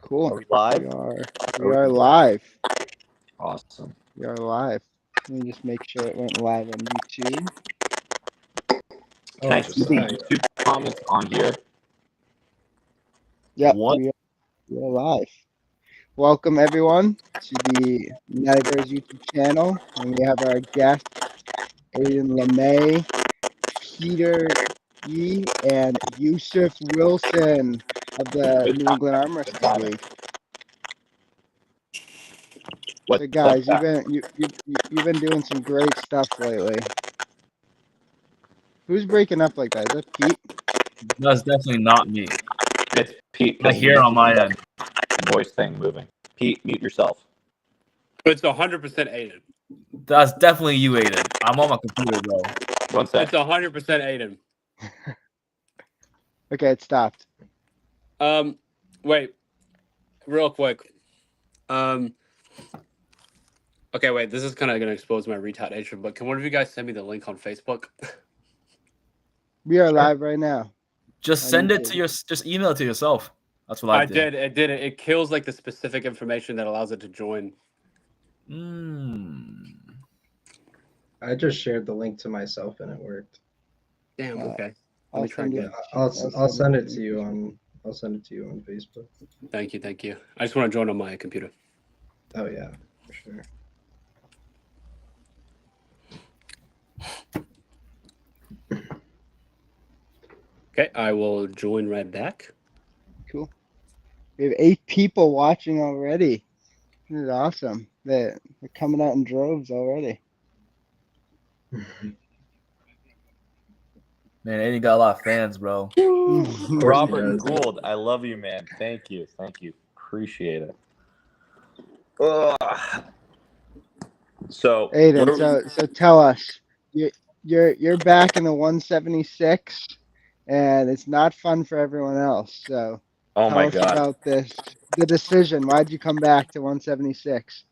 Cool. Are we live? We are live. Awesome. We are live. Let me just make sure it went live on YouTube. Can I see the YouTube comments on here? Yep, What? we are live. Welcome everyone to the Netagers YouTube channel, and we have our guests Aiden Lemay, Peter E, and Yusef Wilson of the New England Armwrestling League. What's So guys, up, you've been doing some great stuff lately. Who's breaking up like that? Is that Pete? That's definitely not me. It's Pete. I hear on my end. Voice thing moving. Pete, mute yourself. It's 100% Aiden. That's definitely you, Aiden. I'm on my computer, bro. One sec. It's 100% Aiden. Okay, it stopped. Wait, real quick. Okay, wait. This is kind of gonna expose my retardation, but can one of you guys send me the link on Facebook? We are live right now. Just send it to just email it to yourself. That's what I did. It did it. It kills like the specific information that allows it to join. I just shared the link to myself and it worked. Damn. Okay. Let I'll me try send again. I'll send it to you on Facebook. Thank you. Thank you. I just want to join on my computer. Oh yeah, for sure. Okay, I will join right back. Cool. We have 8 people watching already. This is awesome. They're coming out in droves already. Man, Aiden got a lot of fans, bro. Robert Gould, I love you, man. Thank you. Appreciate it. So Aiden, so tell us, you're back in the 176, and it's not fun for everyone else. So oh tell my us god. about the decision. Why'd you come back to 176?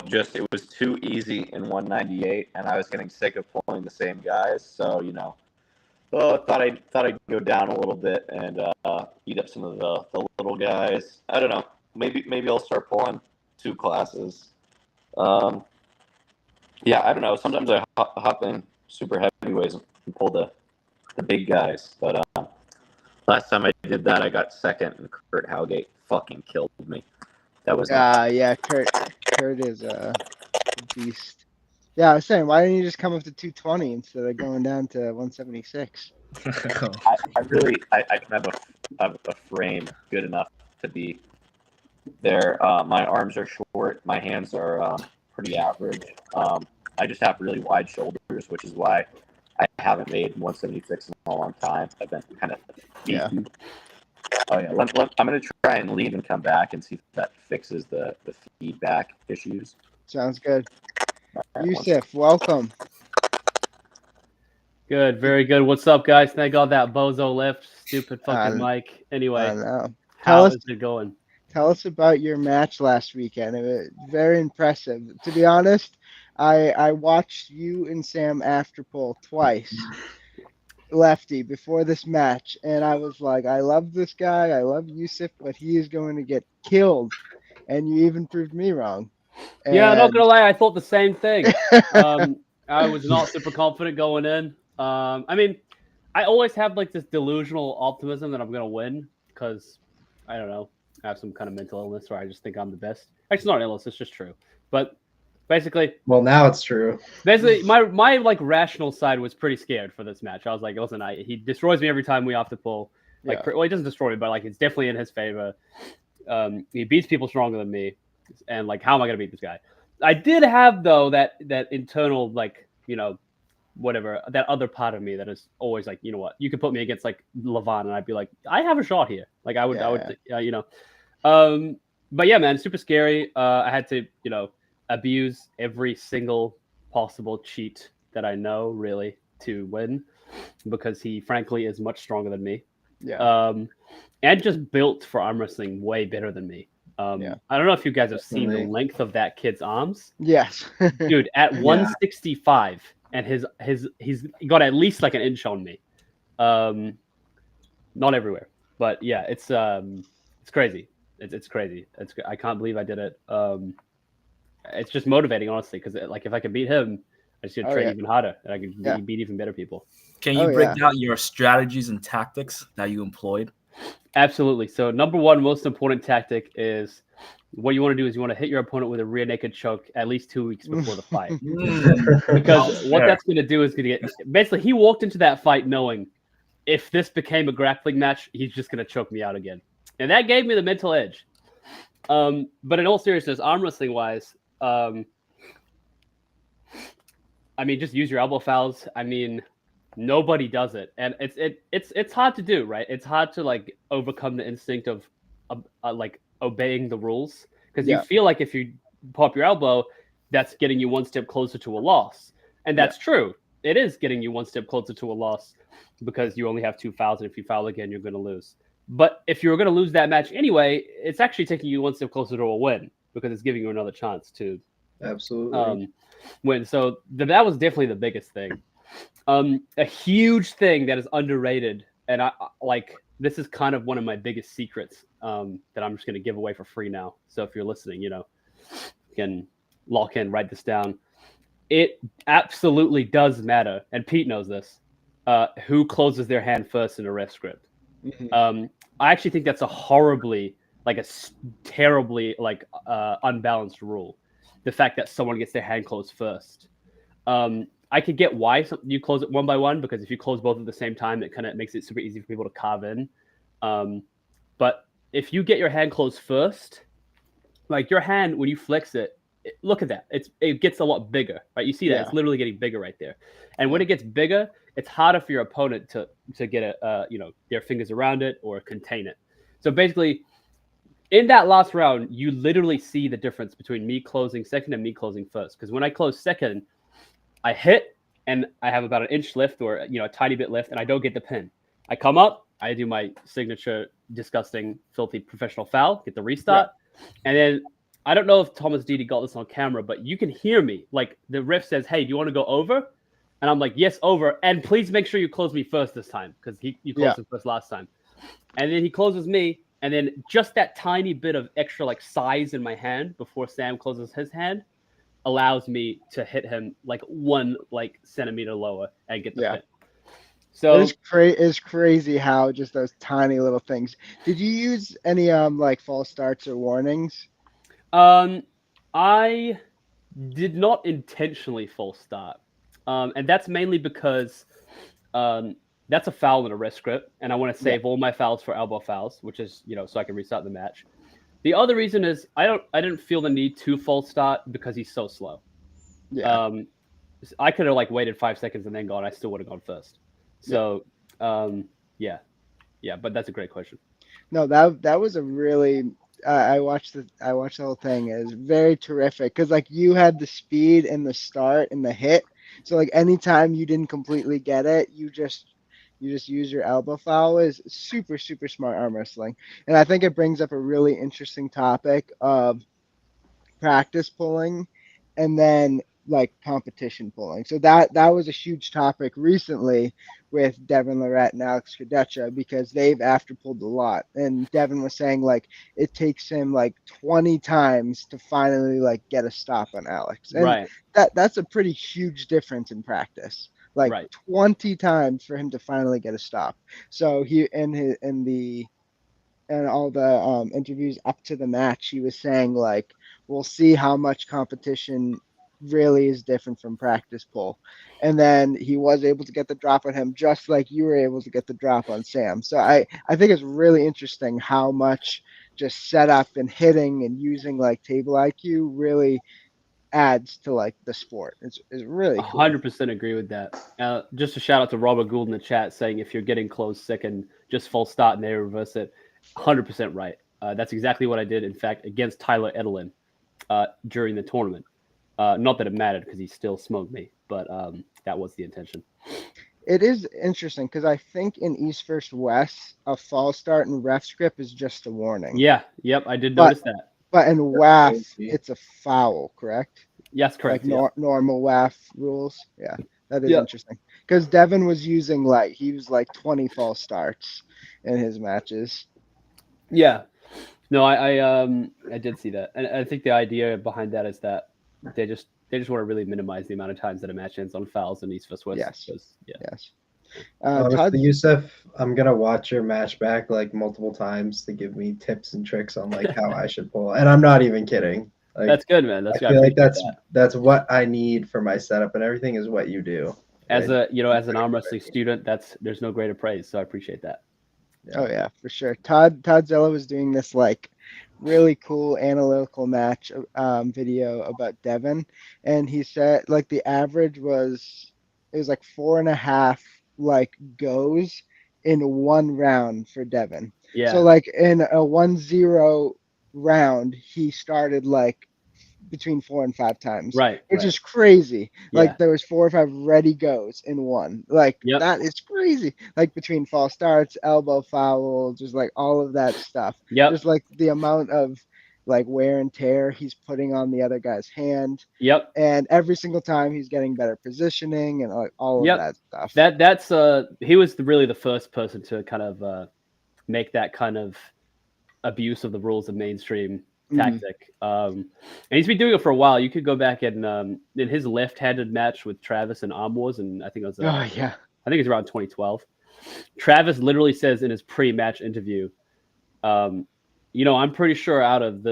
Just it was too easy in 198, and I was getting sick of pulling the same guys. So thought I'd go down a little bit and beat up some of the little guys. I don't know. Maybe I'll start pulling 2 classes. Yeah, I don't know. Sometimes I hop in super heavyweights and pull the big guys. But last time I did that, I got second, and Kurt Howgate fucking killed me. That was Yeah, Kurt is a beast. Yeah, I was saying, why didn't you just come up to 220 instead of going down to 176? I don't have a frame good enough to be there. My arms are short. My hands are pretty average. I just have really wide shoulders, which is why I haven't made 176 in a long time. I've been kind of beefy. Oh yeah, I'm gonna try and leave and come back and see if that fixes the feedback issues. Sounds good. Right, Yusef, welcome. Good, very good. What's up, guys? Thank God that bozo left. Stupid fucking mic. Anyway, how is it going? Tell us about your match last weekend. It was very impressive. To be honest, I watched you and Sam Afterpool twice, lefty, before this match, and I was like, I love this guy. I love Yusuf, but he is going to get killed. And you even proved me wrong. Yeah, I'm not gonna lie, I thought the same thing. I was not super confident going in. I mean, I always have like this delusional optimism that I'm gonna win because I don't know, I have some kind of mental illness where I just think I'm the best. Actually, it's not an illness; it's just true. But basically, well, now it's true. Basically, my like rational side was pretty scared for this match. I was like, listen, he destroys me every time we have to pull. Like, well, he doesn't destroy me, but like it's definitely in his favor. He beats people stronger than me, and like, how am I gonna beat this guy? I did have though that internal like whatever, that other part of me that is always like, you know what, you could put me against like Levon and I'd be like, I have a shot here. Like I would but yeah, man, super scary. I had to abuse every single possible cheat that I know really to win because he frankly is much stronger than me. And just built for arm wrestling way better than me. I don't know if you guys have seen the length of that kid's arms. Yes. Dude, at 165 and he's got at least like an inch on me. Not everywhere, but yeah, it's crazy. It's crazy. I can't believe I did it. It's just motivating, honestly, because like if I can beat him, I just gonna train even harder, and I can beat even better people. Can you break down your strategies and tactics that you employed? Absolutely. So number one most important tactic is what you want to do is you want to hit your opponent with a rear naked choke at least 2 weeks before the fight. Because what that's going to do is going to get basically he walked into that fight knowing if this became a grappling match, he's just going to choke me out again. And that gave me the mental edge. But in all seriousness, arm wrestling wise, I mean, just use your elbow fouls. I mean, nobody does it, and it's hard to do, right? It's hard to like overcome the instinct of like obeying the rules because you feel like if you pop your elbow, that's getting you one step closer to a loss, and that's true. It is getting you one step closer to a loss because you only have 2 fouls, and if you foul again, you're going to lose. But if you're going to lose that match anyway, it's actually taking you one step closer to a win because it's giving you another chance to win. So that was definitely the biggest thing. A huge thing that is underrated, and I like this is kind of one of my biggest secrets that I'm just going to give away for free now. So if you're listening, you can lock in, write this down. It absolutely does matter, and Pete knows this. Who closes their hand first in a ref script? Mm-hmm. I actually think that's a terribly unbalanced rule. The fact that someone gets their hand closed first. I could get why you close it one by one, because if you close both at the same time, it kind of makes it super easy for people to carve in. But if you get your hand closed first, like your hand, when you flex it, look at that. It gets a lot bigger, right? You see that it's literally getting bigger right there. And when it gets bigger, it's harder for your opponent to get their fingers around it or contain it. So basically, in that last round, you literally see the difference between me closing second and me closing first. Because when I close second, I hit and I have about an inch lift or a tiny bit lift, and I don't get the pin. I come up, I do my signature, disgusting, filthy professional foul, get the restart, and then I don't know if Thomas Didi got this on camera, but you can hear me. Like the ref says, "Hey, do you want to go over?" And I'm like, "Yes, over." And please make sure you close me first this time because you closed him first last time. And then he closes me, and then just that tiny bit of extra size in my hand before Sam closes his hand allows me to hit him 1 centimeter lower and get the pin. So it's crazy how just those tiny little things. Did you use any false starts or warnings? I did not intentionally false start. And that's mainly because that's a foul in a ref script, and I want to save all my fouls for elbow fouls, which is so I can restart the match. The other reason is I didn't feel the need to false start because he's so slow. I could have waited 5 seconds and then gone. I still would have gone first. So but that's a great question. No, that was a really I watched the whole thing. It was very terrific because you had the speed and the start and the hit. So anytime you didn't completely get it, you just use your elbow foul. Is super, super smart arm wrestling. And I think it brings up a really interesting topic of practice pulling and then competition pulling. So that was a huge topic recently with Devin Lorette and Alex Kadecha because they've after pulled a lot. And Devin was saying it takes him 20 times to finally get a stop on Alex. And that's a pretty huge difference in practice. 20 times for him to finally get a stop. So he in all the interviews up to the match, he was saying we'll see how much competition really is different from practice pull. And then he was able to get the drop on him just like you were able to get the drop on Sam. So I think it's really interesting how much just setup and hitting and using table IQ really adds to the sport. It's really cool. 100% agree with that. Just a shout out to Robert Gould in the chat saying if you're getting close second, just false start and they reverse it. 100% right. That's exactly what I did, in fact, against Tyler Edelin during the tournament. Not that it mattered because he still smoked me, but that was the intention. It is interesting because I think in East vs. West, a false start in ref script is just a warning. Yeah, yep, I did notice that. But in WAF, it's a foul, correct? Yes, correct. Normal WAF rules. Yeah, that is interesting. Because Devin was using he was 20 false starts in his matches. Yeah. No, I did see that, and I think the idea behind that is that they just want to really minimize the amount of times that a match ends on fouls and East vs West. Yes. Yeah. Yes. Honestly, Todd, Yusef, I'm gonna watch your match back like multiple times to give me tips and tricks on like how I should pull, and I'm not even kidding. Like, That's good, man. That's I good. feel I like appreciate that. that's what I need for my setup, and everything is what you do. As right? as an arm wrestling student, there's no greater praise. So I appreciate that. oh yeah, for sure. Todd Zella was doing this like really cool analytical match video about Devin, and he said like the average was it was like 4.5 like goes in one round for Devin. Yeah. So like in a 1-0 round, he started like between 4 and 5 times, Right. which right. is crazy. Yeah. Like there was 4 or 5 ready goes in one. Like Yep. that is crazy. Like between false starts, elbow foul, just like all of that stuff. Yep. Just like the amount of like wear and tear he's putting on the other guy's hand. Yep. And every single time he's getting better positioning and like all Yep. of that stuff. That's he was really the first person to kind of make that kind of abuse of the rules of mainstream tactic. And he's been doing it for a while. You could go back and in his left-handed match with Travis and Arm Wars, and I think it was Oh yeah. I think it's around 2012. Travis literally says in his pre-match interview, I'm pretty sure out of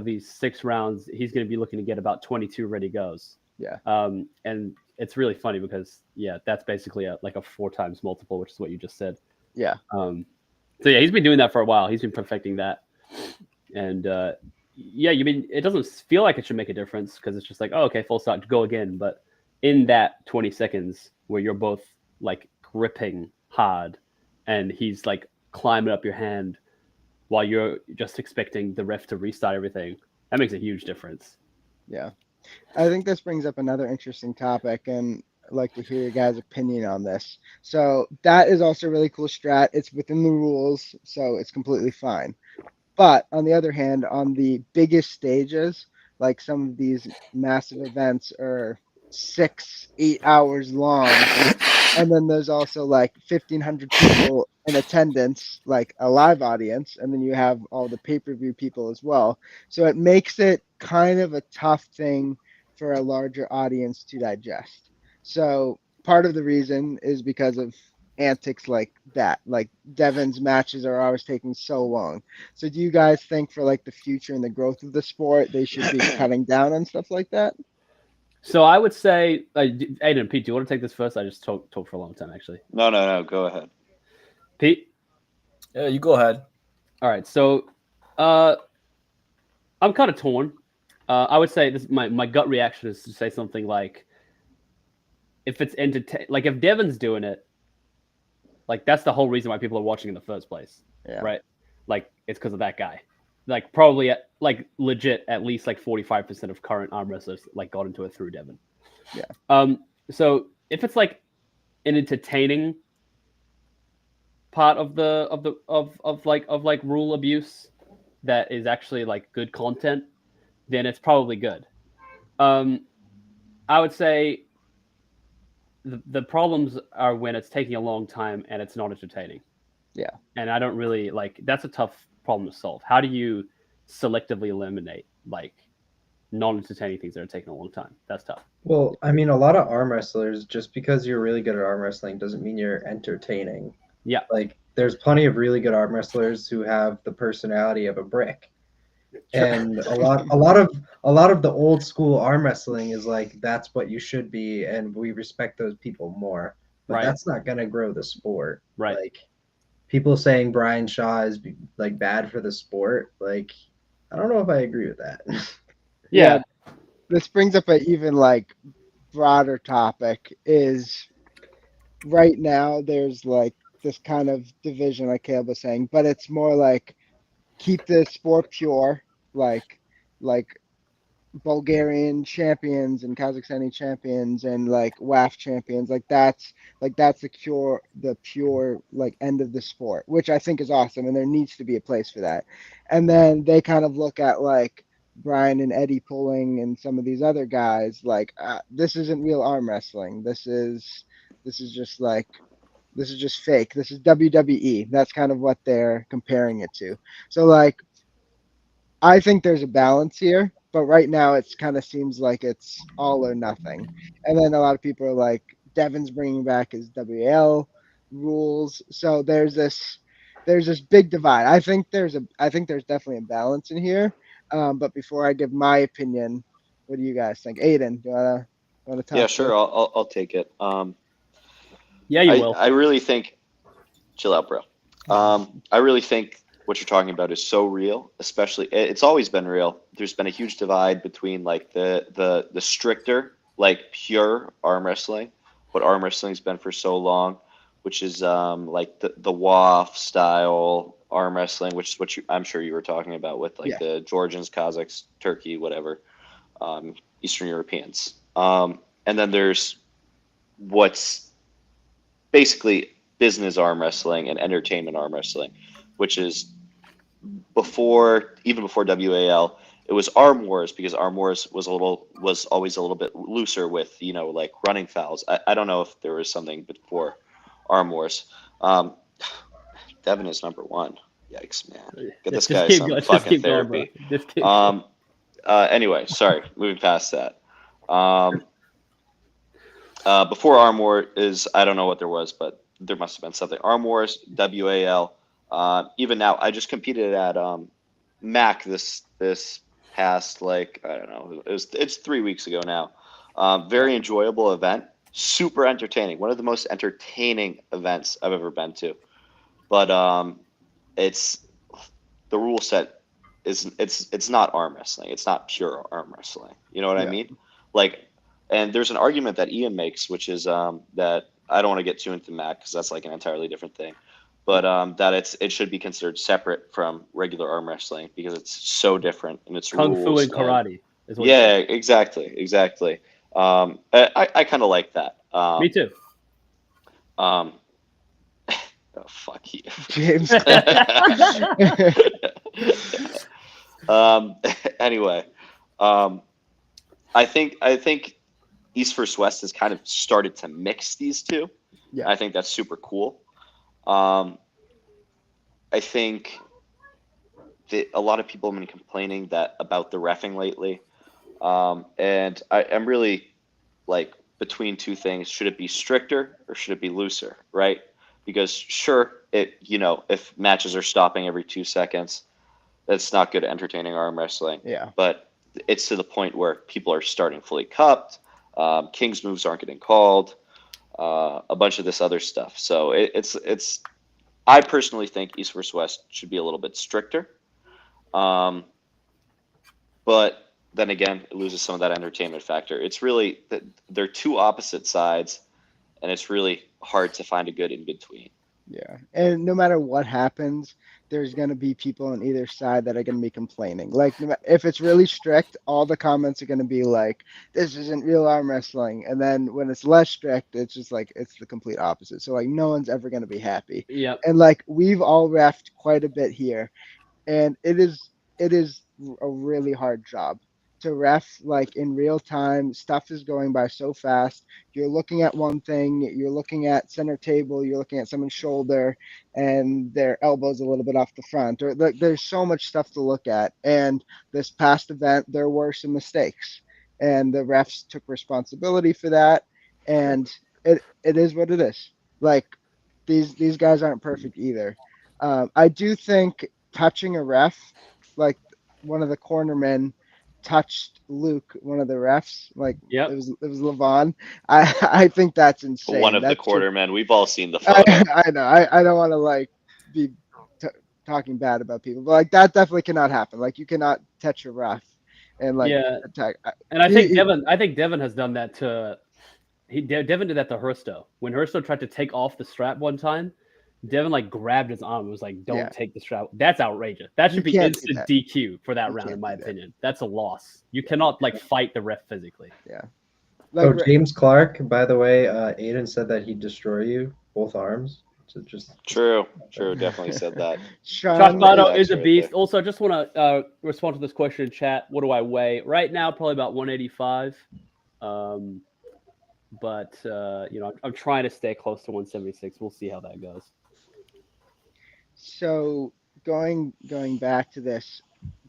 these 6 rounds, he's going to be looking to get about 22 ready goes. Yeah. And it's really funny because that's basically like a 4 times multiple, which is what you just said. Yeah. So yeah, he's been doing that for a while. He's been perfecting that, and you mean it doesn't feel like it should make a difference because it's just like, oh, okay, full stop, go again. But in that 20 seconds where you're both like gripping hard, and he's like climbing up your hand while you're just expecting the ref to restart everything, that makes a huge difference. Yeah. I think this brings up another interesting topic, and I'd like to hear your guys' opinion on this. So that is also a really cool strat. It's within the rules, so it's completely fine. But on the other hand, on the biggest stages, like some of these massive events are 6-8 hours long, and then there's also like 1,500 people in attendance, like a live audience, and then you have all the pay-per-view people as well. So it makes it kind of a tough thing for a larger audience to digest. So part of the reason is because of antics like that. Like Devin's matches are always taking so long. So do you guys think for like the future and the growth of the sport, they should be cutting down on stuff like that? So I would say, Aiden, Pete, do you want to take this first? I just talked for a long time, actually. No. Go ahead. Pete? Yeah, you go ahead. All right. So I'm kind of torn. I would say this. My gut reaction is to say something like, if it's like if Devin's doing it, like that's the whole reason why people are watching in the first place, right? Like it's because of that guy. Like probably like legit at least like 45% of current arm wrestlers like got into it through Devin. Yeah. So if it's like an entertaining part of like rule abuse that is actually like good content, then it's probably good. I would say the problems are when it's taking a long time and it's not entertaining. Yeah. And I don't really like, that's a tough problem to solve. How do you selectively eliminate like non-entertaining things that are taking a long time? That's tough. Well, I mean, a lot of arm wrestlers, just because you're really good at arm wrestling doesn't mean you're entertaining. Yeah. Like there's plenty of really good arm wrestlers who have the personality of a brick. And a lot of the old school arm wrestling is like that's what you should be, and we respect those people more. But Right. that's not gonna grow the sport. Right. Like people saying Brian Shaw is like bad for the sport, like I don't know if I agree with that. Yeah. This brings up an even like broader topic is right now there's like this kind of division like Caleb was saying, but it's more like keep the sport pure, like Bulgarian champions and Kazakhstani champions and like WAF champions, like that's the pure like end of the sport, which I think is awesome, and there needs to be a place for that. And then they kind of look at like Brian and Eddie pulling and some of these other guys like this isn't real arm wrestling. This is just fake. This is WWE. That's kind of what they're comparing it to. So like I think there's a balance here, but right now it's kind of seems like it's all or nothing. And then a lot of people are like, Devin's bringing back his WL rules, so there's this big divide. I think there's definitely a balance in here. But before I give my opinion, what do you guys think? Aiden, do you wanna Yeah, talk sure. first? I'll take it. Yeah, you will. I really think, chill out, bro. I really think what you're talking about is so real, especially it's always been real. There's been a huge divide between like the stricter, like pure arm wrestling, what arm wrestling's been for so long, which is like the WAF style arm wrestling, which is what I'm sure you were talking about with like Yeah. the Georgians, Kazakhs, Turkey, whatever, Eastern Europeans. And then there's what's basically business arm wrestling and entertainment arm wrestling, which is even before WAL, it was Arm Wars because Arm Wars was always a little bit looser with like running fouls. I don't know if there was something before Arm Wars. Devin is number one. Yikes, man! Get this guy keep some going, just fucking keep going, bro. therapy. Just keep going. Anyway, sorry, moving past that. Before Arm War is, I don't know what there was, but there must have been something. Arm Wars, WAL. Even now, I just competed at MAC this past, like, I don't know, it's 3 weeks ago now. Very enjoyable event, super entertaining. One of the most entertaining events I've ever been to. But it's the rule set it's not arm wrestling. It's not pure arm wrestling. You know what I Yeah. mean? Like, and there's an argument that Ian makes, which is that I don't want to get too into Mac because that's like an entirely different thing, but that it should be considered separate from regular arm wrestling because it's so different in its Kung rules. Fu and karate is what. Yeah, exactly. I kind of like that. Me too. Oh, fuck you. James. Anyway, I think East vs West has kind of started to mix these two. Yeah. I think that's super cool. I think that a lot of people have been complaining about the reffing lately, and I'm really like between two things: should it be stricter or should it be looser? Right? Because sure, if matches are stopping every 2 seconds, that's not good at entertaining arm wrestling. Yeah. But it's to the point where people are starting fully cupped. King's moves aren't getting called. A bunch of this other stuff. So it's. I personally think East vs West should be a little bit stricter. But then again, it loses some of that entertainment factor. It's really they're two opposite sides, and it's really hard to find a good in between. Yeah. And no matter what happens, there's going to be people on either side that are going to be complaining. Like, if it's really strict, all the comments are going to be like, this isn't real arm wrestling. And then when it's less strict, it's just like, it's the complete opposite. So, like, no one's ever going to be happy. Yep. And, like, we've all refed quite a bit here. And it is a really hard job to ref, like, in real time. Stuff is going by so fast. You're looking at one thing, you're looking at center table, you're looking at someone's shoulder and their elbow's a little bit off the front, or like there's so much stuff to look at. And this past event there were some mistakes and the refs took responsibility for that, and it is what it is. Like, these guys aren't perfect either. I do think touching a ref, like one of the cornermen touched Luke, one of the refs, like Yep. it was Levon. I think that's insane. One of the That's quartermen. We've all seen the photo. I know. I don't want to like be talking bad about people, but like that definitely cannot happen. Like, you cannot touch a ref and like Yeah. attack. And I think Devin has done that to. Devin did that to Hersto when Hersto tried to take off the strap one time. Devin like grabbed his arm and was like, "Don't take the strap." That's outrageous. That should be can't do instant that. DQ for that You round, can't in my do that. opinion. That's a loss. You cannot like fight the ref physically. Like, James Clark, by the way, Aiden said that he'd destroy you, both arms. So just True. Definitely said that. Sean, Chasmano That's is a right beast. there. Also, I just want to respond to this question in chat. What do I weigh right now? Probably about 185. But I'm trying to stay close to 176. We'll see how that goes. so going back to this,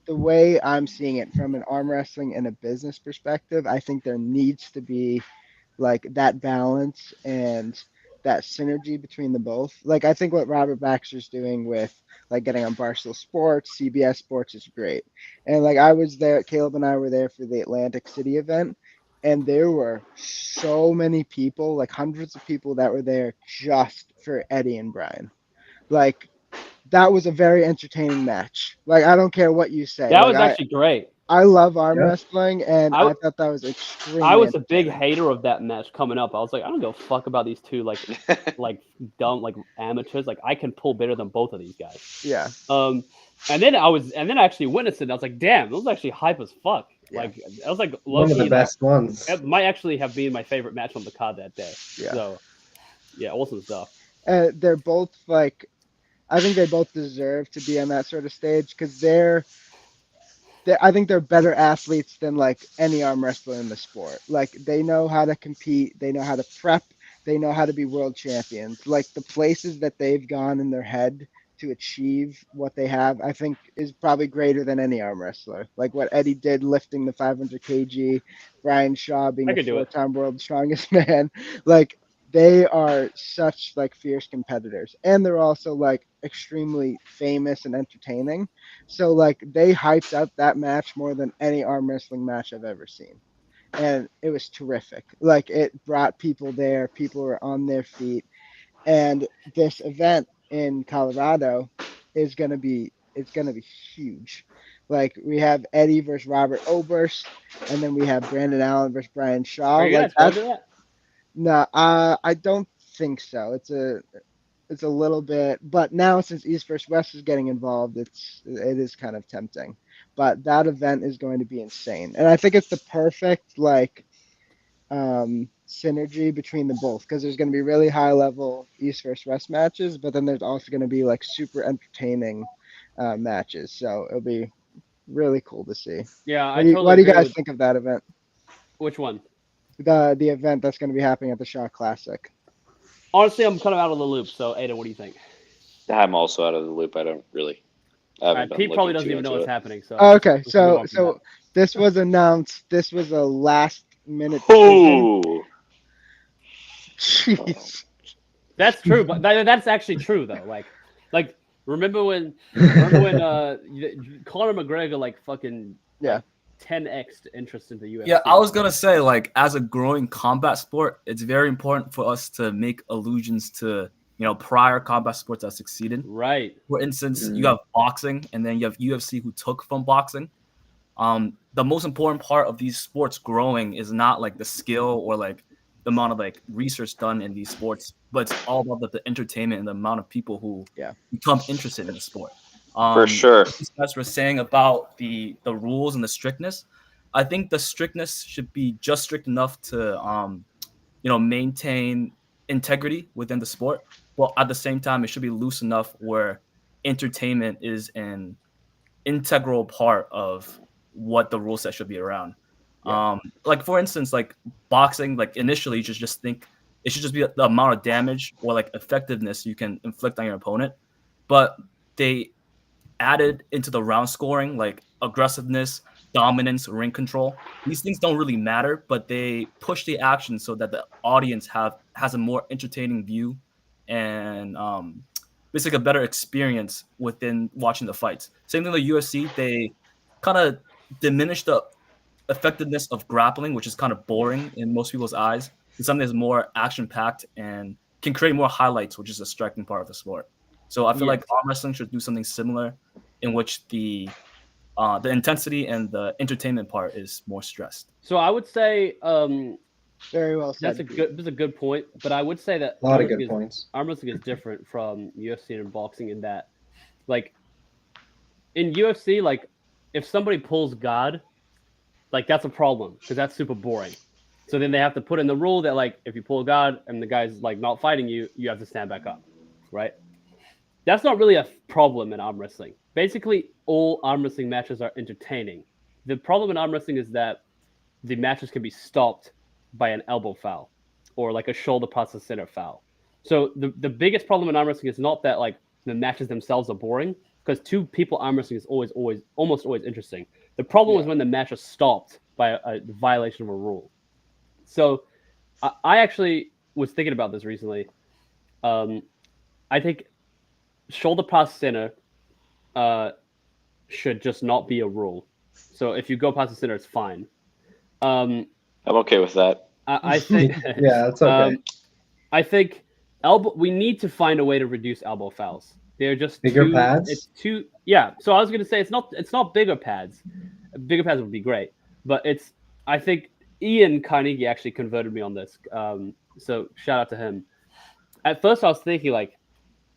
the way I'm seeing it from an arm wrestling and a business perspective, I think there needs to be like that balance and that synergy between the both. Like I think what Robert Baxter's doing with like getting on Barstool Sports, CBS Sports is great. And like I was there, Caleb and I were there for the Atlantic City event, and there were so many people, like hundreds of people that were there just for Eddie and Brian. Like that was a very entertaining match. Like I don't care what you say. That Like was actually great. I love arm Yeah. wrestling, and I- I thought that was extremely. I was a big entertaining. hater of that match coming up. I was like, I don't give a fuck about these two like dumb like amateurs. Like I can pull better than both of these guys. Yeah. And then I actually witnessed it. And I was like, damn, it was actually hype as fuck. Yeah. Like I was like, One of the low-key, best ones. That might actually have been my favorite match on the card that day. Yeah. So yeah, awesome stuff. They're both like, I think they both deserve to be on that sort of stage because I think they're better athletes than like any arm wrestler in the sport. Like they know how to compete, they know how to prep, they know how to be world champions. Like the places that they've gone in their head to achieve what they have, I think is probably greater than any arm wrestler. Like what Eddie did lifting the 500 kg, Brian Shaw being I a could do it. 4-time world strongest man. Like they are such like fierce competitors, and they're also like extremely famous and entertaining. So like they hyped up that match more than any arm wrestling match I've ever seen. And it was terrific. Like it brought people there, people were on their feet. And this event in Colorado is gonna be huge. Like we have Eddie versus Robert Oberst, and then we have Brandon Allen versus Brian Shaw. Are you Like guys going to that? no, I don't think so. It's a little bit, but now since East versus West is getting involved, it is kind of tempting. But that event is going to be insane, and I think it's the perfect like synergy between the both because there's going to be really high level East versus West matches, but then there's also going to be like super entertaining matches. So it'll be really cool to see. Yeah, What do you agree guys with- think of that event? Which one? The event that's going to be happening at the Shaw Classic. Honestly, I'm kind of out of the loop. So, Aiden, what do you think? I'm also out of the loop. I haven't All right, been Pete probably looking doesn't too even know into what's it. happening. So, Okay, let's move on from so this was announced. This was a last minute decision. Oh, Jeez. that's true, but that's actually true though. Like remember when Conor McGregor like fucking Yeah. 10x interest in the UFC? Yeah, I was gonna say, like, as a growing combat sport, it's very important for us to make allusions to, prior combat sports that succeeded. Right. For instance, you have boxing, and then you have UFC who took from boxing. The most important part of these sports growing is not like the skill or like the amount of like research done in these sports, but it's all about the entertainment and the amount of people who become interested in the sport. for sure. As we're saying about the rules and the strictness, I think the strictness should be just strict enough to maintain integrity within the sport. Well, at the same time, it should be loose enough where entertainment is an integral part of what the rule set should be around. Like for instance, like boxing, like initially you should just think it should just be the amount of damage or like effectiveness you can inflict on your opponent. But they added into the round scoring like aggressiveness, dominance, ring control. These things don't really matter, but they push the action so that the audience has a more entertaining view and basically a better experience within watching the fights. Same thing with UFC, they kind of diminish the effectiveness of grappling, which is kind of boring in most people's eyes, to something that's more action-packed and can create more highlights, which is a striking part of the sport. So I feel like arm wrestling should do something similar, in which the intensity and the entertainment part is more stressed. So I would say Very well said. that's a good point, but I would say that A lot of good points. arm wrestling is different from UFC and boxing in that, like, in UFC, like, if somebody pulls God, like, that's a problem because that's super boring. So then they have to put in the rule that, like, if you pull God and the guy's like not fighting you, you have to stand back up, right? That's not really a problem in arm wrestling. Basically, all arm wrestling matches are entertaining. The problem in arm wrestling is that the matches can be stopped by an elbow foul or like a shoulder past the center foul. So the biggest problem in arm wrestling is not that like the matches themselves are boring. because two people arm wrestling is almost always interesting. The problem was when the match was stopped by a violation of a rule. So I actually was thinking about this recently. I think shoulder past center should just not be a rule. So if you go past the center, it's fine. I'm okay with that. I think Yeah, that's okay. I think we need to find a way to reduce elbow fouls. They're just Bigger pads? It's too yeah. So I was gonna say it's not bigger pads. Bigger pads would be great, but I think Ian Carnegie actually converted me on this. So shout out to him. At first I was thinking like,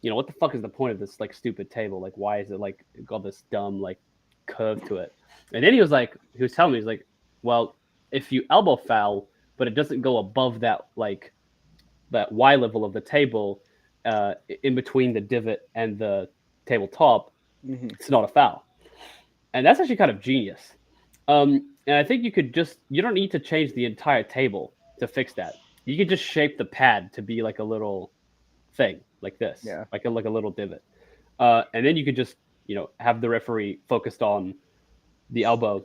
what the fuck is the point of this like stupid table? Like why is it like got this dumb like curve to it? And then he was telling me, he's like, well, if you elbow foul, but it doesn't go above that like that Y level of the table, in between the divot and the tabletop, it's not a foul. And that's actually kind of genius. And I think you don't need to change the entire table to fix that. You could just shape the pad to be like a little thing like this, like a little divot. And then you could just, have the referee focused on the elbow.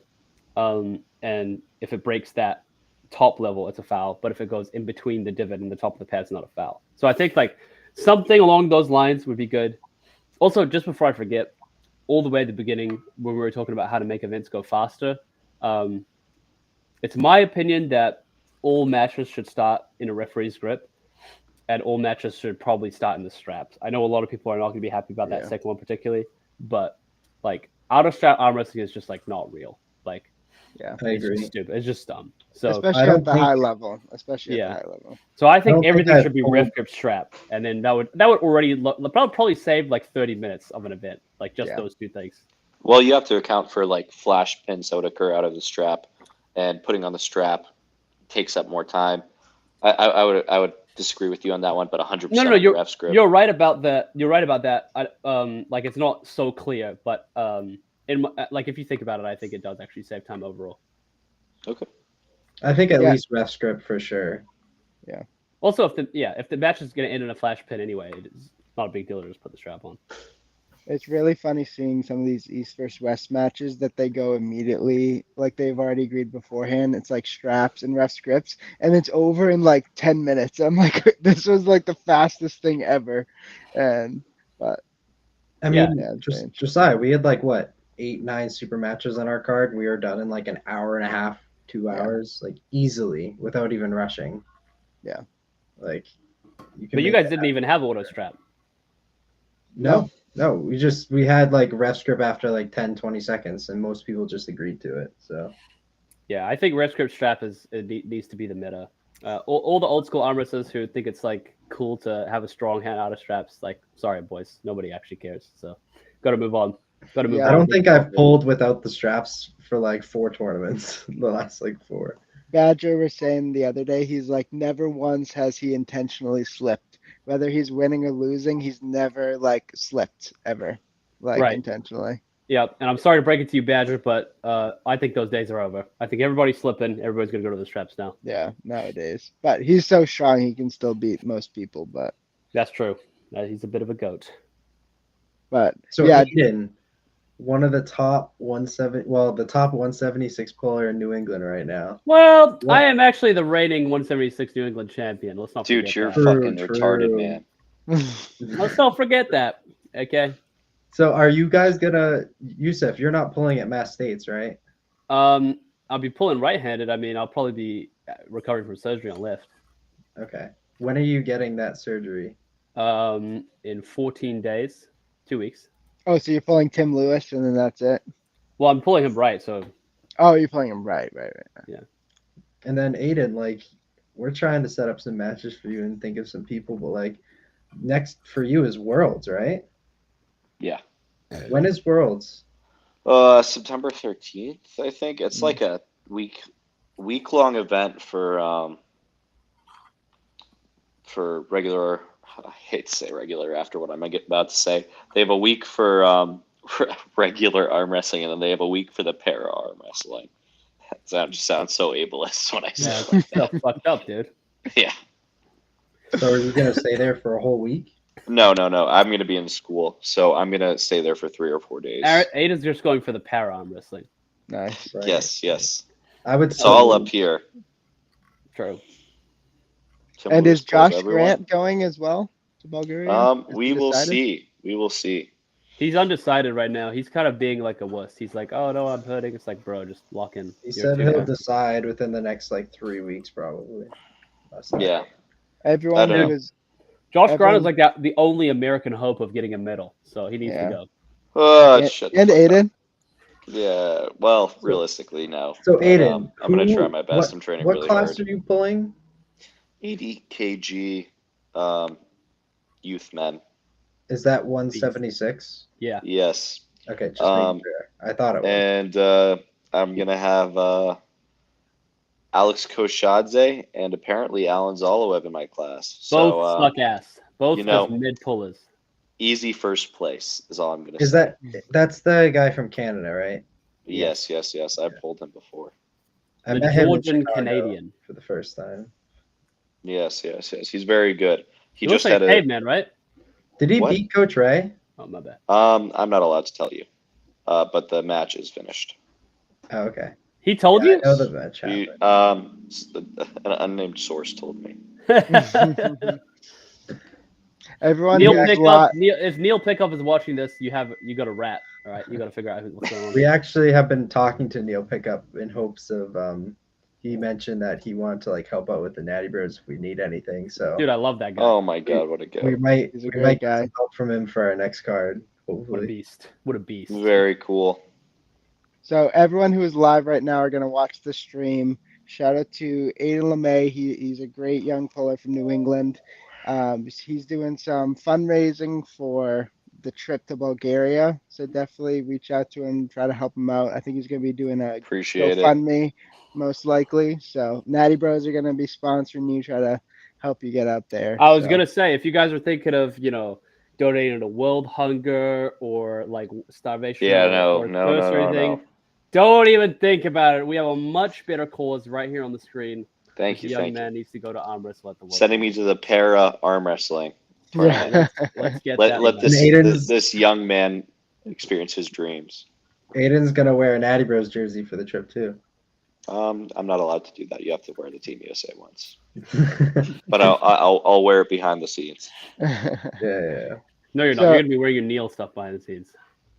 And if it breaks that top level, it's a foul. But if it goes in between the divot and the top of the pad, it's not a foul. So I think like something along those lines would be good. Also, just before I forget, all the way at the beginning when we were talking about how to make events go faster, it's my opinion that all matches should start in a referee's grip, and all matches should probably start in the straps. I know a lot of people are not going to be happy about that second one particularly, but like out of strap arm wrestling is just like not real. Like, I agree. It's just stupid. It's just dumb. So especially at the high level. So I think everything think should be ref grip strap, and then that would already probably save like 30 minutes of an event, like just those two things. Well, you have to account for like flash pins that would occur out of the strap, and putting on the strap takes up more time. I would disagree with you on that one, but 100%. No, you're right about that. You're right about that. Like it's not so clear, but like if you think about it, I think it does actually save time overall. Okay. I think at least ref script for sure. Yeah. Also, if the match is going to end in a flash pin anyway, it's not a big deal to just put the strap on. It's really funny seeing some of these East versus West matches that they go immediately, like they've already agreed beforehand. It's like straps and ref scripts, and it's over in like 10 minutes. I'm like, this was like the fastest thing ever. But I mean, Josiah, we had like what 8-9 super matches on our card, and we were done in like an hour and a half, 2 hours, like easily without even rushing. Yeah. Like, but you guys didn't even have auto strap. No, we had like ref script after like 10-20 seconds, and most people just agreed to it. So yeah, I think ref script strap needs to be the meta. All the old school arm wrestlers who think it's like cool to have a strong hand out of straps, like, sorry boys, nobody actually cares. So gotta move on. I don't think I've pulled without the straps for like 4 tournaments, the last like 4. Badger was saying the other day, he's like, never once has he intentionally slipped. Whether he's winning or losing, he's never like slipped ever, like intentionally. Yeah, and I'm sorry to break it to you, Badger, but I think those days are over. I think everybody's slipping. Everybody's gonna go to the straps now. Yeah, nowadays. But he's so strong, he can still beat most people. But that's true. He's a bit of a goat. But so yeah, Aiden, one of the top 176 puller in New England right now. Well, I am actually the reigning 176 New England champion. Let's not forget Dude, you're that. fucking retarded, man. Let's not forget that. Okay. So are you guys gonna, Yusef, you're not pulling at Mass States, right? I'll be pulling right-handed. I mean, I'll probably be recovering from surgery on left. Okay. When are you getting that surgery? In 14 days, 2 weeks. Oh, so you're pulling Tim Lewis and then that's it? Well, I'm pulling him right, so. Oh, you're pulling him right. Yeah. And then Aiden, like, we're trying to set up some matches for you and think of some people, but like, next for you is Worlds, right? Yeah. When is Worlds? September 13th, I think. It's like a week-long event for regular. I hate to say regular after what I'm about to say. They have a week for regular arm wrestling, and then they have a week for the para arm wrestling. That just sounds so ableist when I say it. That's fucked up, dude. Yeah. So are you gonna stay there for a whole week? No. I'm gonna be in school, so I'm gonna stay there for 3 or 4 days. Aiden's just going for the para arm wrestling. Nice. Right. Yes. I would It's still all leave. up here. True. And Timberwolves is Josh pulls everyone. Grant going as well to Bulgaria? Has We he will decided? see. We will see. He's undecided right now. He's kind of being like a wuss. He's like, "Oh no, I'm hurting." It's like, bro, just lock in. He You're said too he'll good. decide within the next like 3 weeks, probably. Last night. Yeah. Everyone I don't who know. is Josh everyone- Grant is like the only American hope of getting a medal, so he needs Yeah. to go. and, Shut the and fuck up. Aiden. Yeah. Well, realistically, no. So But, Aiden, I'm gonna try my best. I'm training what really class hard. are you pulling? 80 kg youth men. Is that 176? Yeah. Yes. Okay, just Um, making sure. I thought it was. And I'm gonna have Alex Koshadze and apparently Alan Zoloev in my class. Both So suck ass. Both you know- just mid pullers. easy first place is all I'm gonna Is say. that's the guy from Canada, right? Yes. I pulled him before. I The met him in Georgian Chicago Canadian. for the first time. Yes. He's very good. He He looks just like had caveman, right? Did he What? beat Coach Ray? Oh my bad. I'm not allowed to tell you. But the match is finished. Oh, okay. He told Yeah, you? I know the match You, happened. an unnamed source told me. Everyone Neil who is Pickup. If Neil Pickup is watching this, you got a rat. All right, you got to figure out what's going on. We actually have been talking to Neil Pickup in hopes of he mentioned that he wanted to like help out with the Natty Bros if we need anything. So Dude, I love that guy. Oh my god, what a we goat. might He's a we great might guy. get some help from him for our next card. What a Hopefully. beast. What a beast. Very cool. So everyone who is live right now are going to watch the stream. Shout out to Aiden Lemay. He's a great young puller from New England. He's doing some fundraising for the trip to Bulgaria. So definitely reach out to him, try to help him out. I think he's going to be doing a Appreciate it. GoFundMe most likely. So Natty Bros are going to be sponsoring you, try to help you get out there. I was So, gonna say, if you guys are thinking of, donating to World Hunger or like starvation Yeah, or thirst or anything, don't even think about it. We have a much better cause right here on the screen. Thank This you, young thank man you. needs to go to arm wrestle at the world. Sending me to the para arm wrestling. yeah. Let's get Let that. this, And Aiden's- this young man experience his dreams. Aiden's gonna wear a Natty Bros jersey for the trip too. I'm not allowed to do that. You have to wear the Team USA ones. But I'll wear it behind the scenes. Yeah. No, you're not. So- You're gonna be wearing your Neil stuff behind the scenes.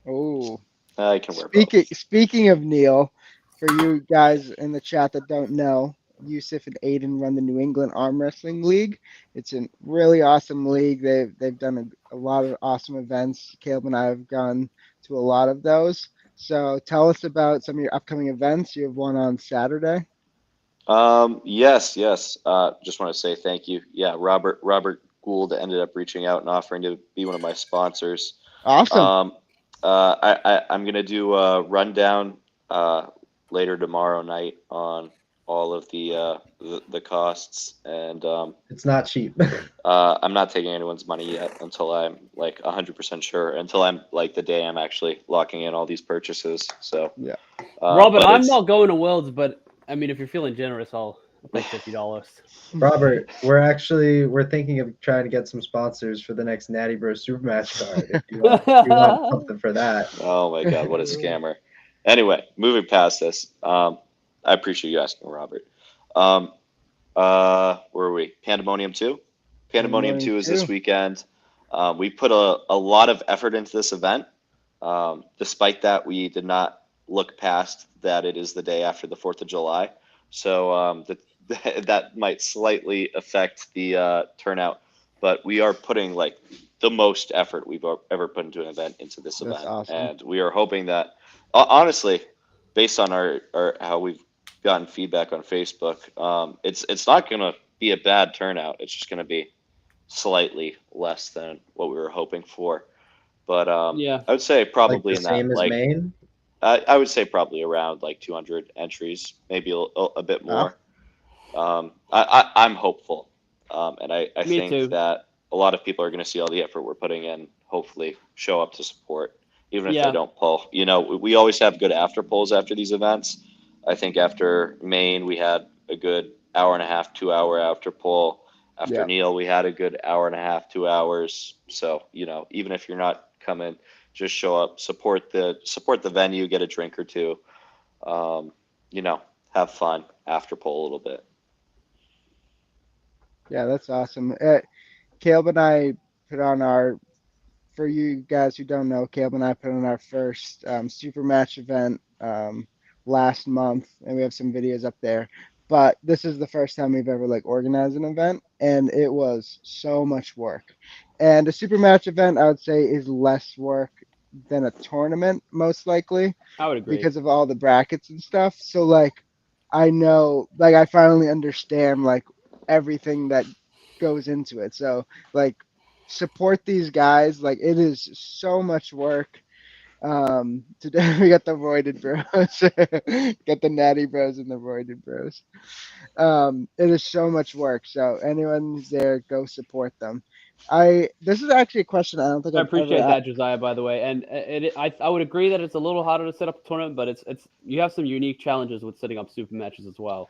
Oh. I can wear both. Speaking of Neil, for you guys in the chat that don't know, Yusef and Aiden run the New England Arm Wrestling League. It's a really awesome league. They've done a lot of awesome events. Caleb and I have gone to a lot of those. So tell us about some of your upcoming events. You have one on Saturday. Yes. Just want to say thank you. Yeah, Robert Gould ended up reaching out and offering to be one of my sponsors. Awesome. I'm gonna do a rundown later tomorrow night on all of the costs, and It's not cheap. I'm not taking anyone's money yet until I'm like 100% sure. Until I'm like the day I'm actually locking in all these purchases. So Yeah. Robert, but I'm it's- not going to Worlds, but I mean, if you're feeling generous, I'll pay $50. Robert, we're thinking of trying to get some sponsors for the next Natty Bros Supermatch card. If you want something for that. Oh my god, what a scammer! Anyway, moving past this, I appreciate you asking, Robert. Where are we? Pandemonium 2? Pandemonium 2 is this 2. weekend. We put a lot of effort into this event. Despite that, we did not look past that it is the day after the 4th of July. So that might slightly affect the turnout. But we are putting like the most effort we've ever put into an event into this That's event. awesome. And we are hoping that, honestly, based on our how we've gotten feedback on Facebook, it's not going to be a bad turnout. It's just going to be slightly less than what we were hoping for. But Yeah. I would say probably Like the in same that as like Maine. I would say probably around like 200 entries, maybe a bit more. I'm hopeful, and I Me think too. that a lot of people are going to see all the effort we're putting in. Hopefully, show up to support, even if Yeah. they don't pull. You know, we always have good after pulls after these events. I think after Maine, we had a good hour and a half, 2 hour after pull. After Yep. NEAL, we had a good hour and a half, 2 hours. So, even if you're not coming, just show up, support the venue, get a drink or two, have fun after pull a little bit. Yeah, that's awesome. Caleb and I put on our, for you guys who don't know, Caleb and I put on our first super match event last month, and we have some videos up there. But this is the first time we've ever organized an event, and it was so much work. And a super match event, I would say, is less work than a tournament, most likely, I would agree. because of all the brackets and stuff. So I know, I finally understand everything that goes into it. So support these guys. It is so much work. Today we got the roided bros, got the natty bros and the roided bros. It is so much work. So anyone who's there, go support them. This is actually a question I don't think I I've appreciate ever that, Josiah, by the way. And I would agree that it's a little harder to set up a tournament, but it's you have some unique challenges with setting up super matches as well.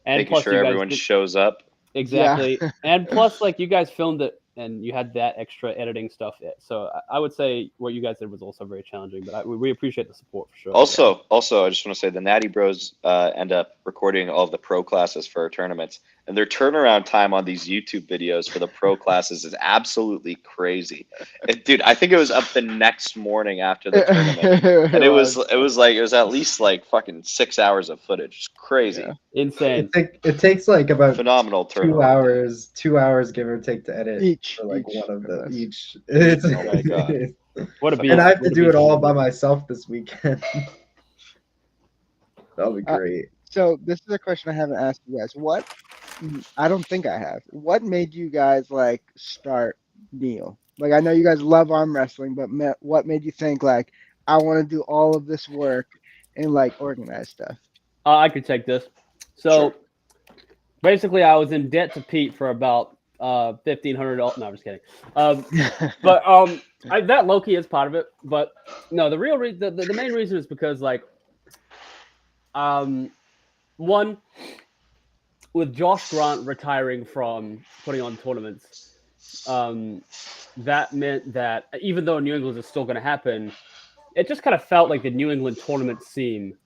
And Making plus, sure you guys everyone shows up. exactly. Yeah. And plus, you guys filmed it and you had that extra editing stuff. So I would say what you guys did was also very challenging, but we appreciate the support for sure. Also, I just want to say the Natty Bros end up recording all of the pro classes for our tournaments, and their turnaround time on these YouTube videos for the pro classes is absolutely crazy. Dude, I think it was up the next morning after the tournament, and it was at least fucking 6 hours of footage. It's crazy. Yeah. Insane. It takes about Phenomenal 2 turnaround. hours, 2 hours give or take to edit Each for one of them us. each. It's, Oh my God. What a beast. and I have to What a do it beast. all by myself this weekend. That'll be Uh, great. So this is a question I haven't asked you guys. I don't think I have. What made you guys start NEAL? I know you guys love arm wrestling, but what made you think I want to do all of this work and organize stuff? I could take this. So Sure. basically, I was in debt to Pete for about $1,500. No, I'm just kidding. But that low-key is part of it. But no, the real the main reason is because one, with Josh Grant retiring from putting on tournaments, that meant that even though New England is still going to happen, it just kind of felt like the New England tournament scene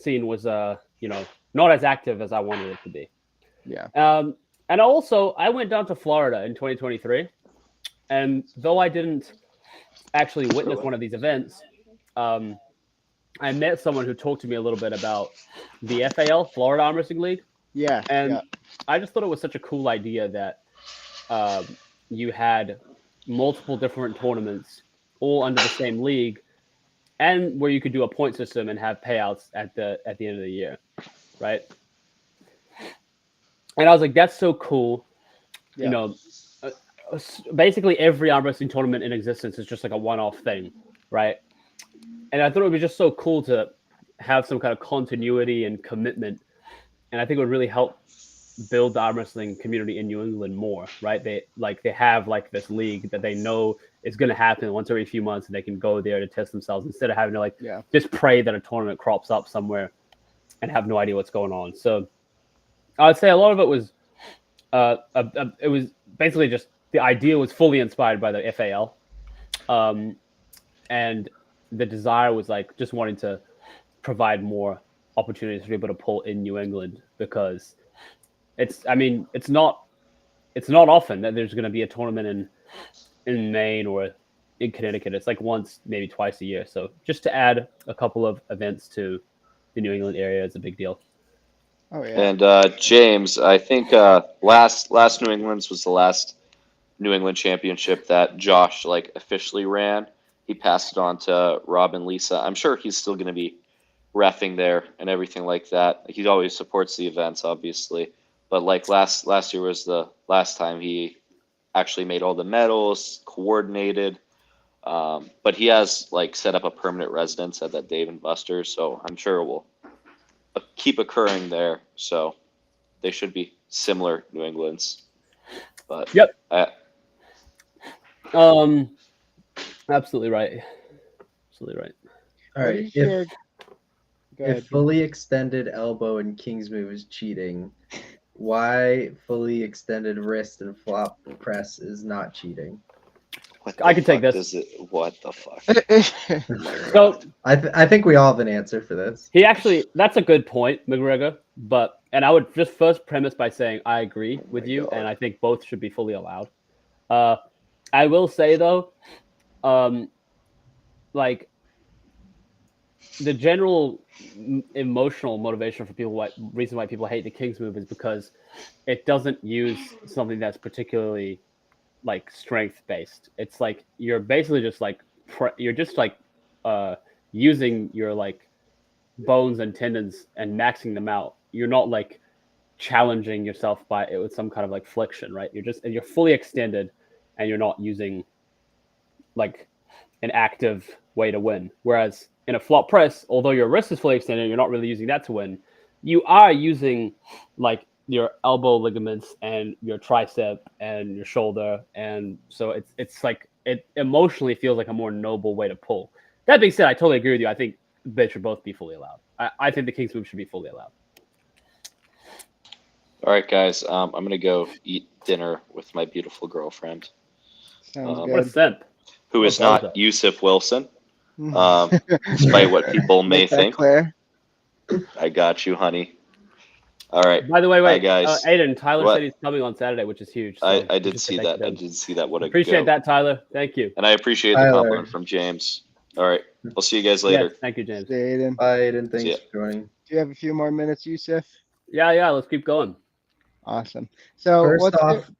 was not as active as I wanted it to be. Yeah. And also I went down to Florida in 2023, and though I didn't actually witness one of these events, I met someone who talked to me a little bit about the FAL, Florida Arm Wrestling League. Yeah. And I just thought it was such a cool idea that you had multiple different tournaments all under the same league, and where you could do a point system and have payouts at the end of the year, right? And I was like, that's so cool. Yeah. Basically every arm wrestling tournament in existence is just a one-off thing, right? And I thought it would be just so cool to have some kind of continuity and commitment. And I think it would really help build the arm wrestling community in New England more, right? They have this league that they know is going to happen once every few months, and they can go there to test themselves instead of having to just pray that a tournament crops up somewhere and have no idea what's going on. So I would say a lot of it was it was basically just the idea was fully inspired by the FAL, and the desire was just wanting to provide more opportunities for people to pull in New England, because it's not often that there's going to be a tournament in Maine or in Connecticut. It's once, maybe twice a year. So just to add a couple of events to the New England area is a big deal. Oh yeah. And James, I think last New England's was the last New England championship that Josh officially ran. He passed it on to Rob and Lisa. I'm sure he's still going to be reffing there and everything like that. He always supports the events, obviously. But last year was the last time he actually made all the medals, coordinated. But he has set up a permanent residence at that Dave and Buster's, so I'm sure it will keep occurring there. So they should be similar New England's. But yep. Absolutely right. Absolutely right. All right. If fully extended elbow and King's move is cheating, why fully extended wrist and flop press is not cheating. I can take this. What the fuck? Oh my So God. I think we all have an answer for this. he actually, that's a good point, McGregor. And I would just first premise by saying I agree with you, God. and I think both should be fully allowed. I will say though, like the general emotional motivation for people, reason why people hate the Kings move is because it doesn't use something that's particularly like strength based. It's like you're basically just like you're just like using your like bones and tendons and maxing them out. You're not like challenging yourself by it with some kind of like flexion, right? You're fully extended and you're not using like an active way to win. Whereas in a flop press, although your wrist is fully extended, you're not really using that to win. You are using like your elbow ligaments and your tricep and your shoulder, and so it's like it emotionally feels like a more noble way to pull. That being said, I totally agree with you. I think they should both be fully allowed. I think the Kings move should be fully allowed. All right, guys. I'm gonna go eat dinner with my beautiful girlfriend. Sounds What a good. simp. Who is Well, not Yusef Wilson, despite what people may Make that think. clear. I got you, honey. All right. By the way, Bye, guys. Aiden, Tyler What? said he's coming on Saturday, which is huge. So I we did should see say that. thank I you to him. did see that. What a Appreciate goat. that, Tyler. Thank you. And I appreciate the Tyler. compliment from James. All right. We'll see you guys later. Yes, thank you, James. Aiden. Bye, Aiden. See ya. Thanks for joining. Do you have a few more minutes, Yusef? Yeah, let's keep going. Awesome. So First what's off,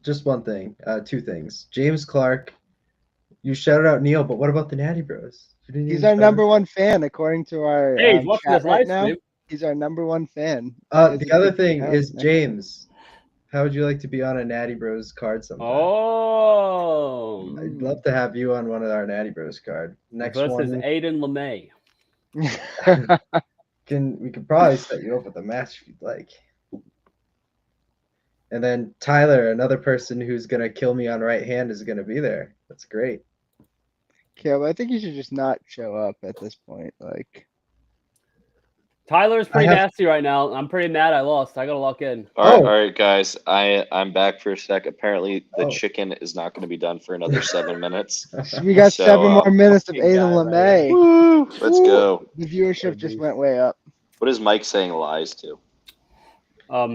just one thing. Two things. James Clark, you shouted out NEAL, but what about the Natty Bros? You didn't He's even our shout number out- one fan, according to our Hey, he's watching chat this right live now. stream. He's our number one fan. The other thing Yeah. is James. How would you like to be on a Natty Bros card sometime? Oh, I'd love to have you on one of our Natty Bros card. Next versus one, Aiden Lemay. we could probably set you up with a match if you'd like. And then Tyler, another person who's gonna kill me on right hand, is gonna be there. That's great. Okay, but I think you should just not show up at this point. Like, Tyler is pretty I have- nasty right now. I'm pretty mad I lost. I gotta lock in. All Oh. right, guys. I'm back for a sec. Apparently, the Oh. chicken is not going to be done for another 7 minutes. we got So, 7 more minutes of fucking Aiden guy right Lemay. Woo! Let's Woo! go. The viewership just went way up. What is Mike saying lies to?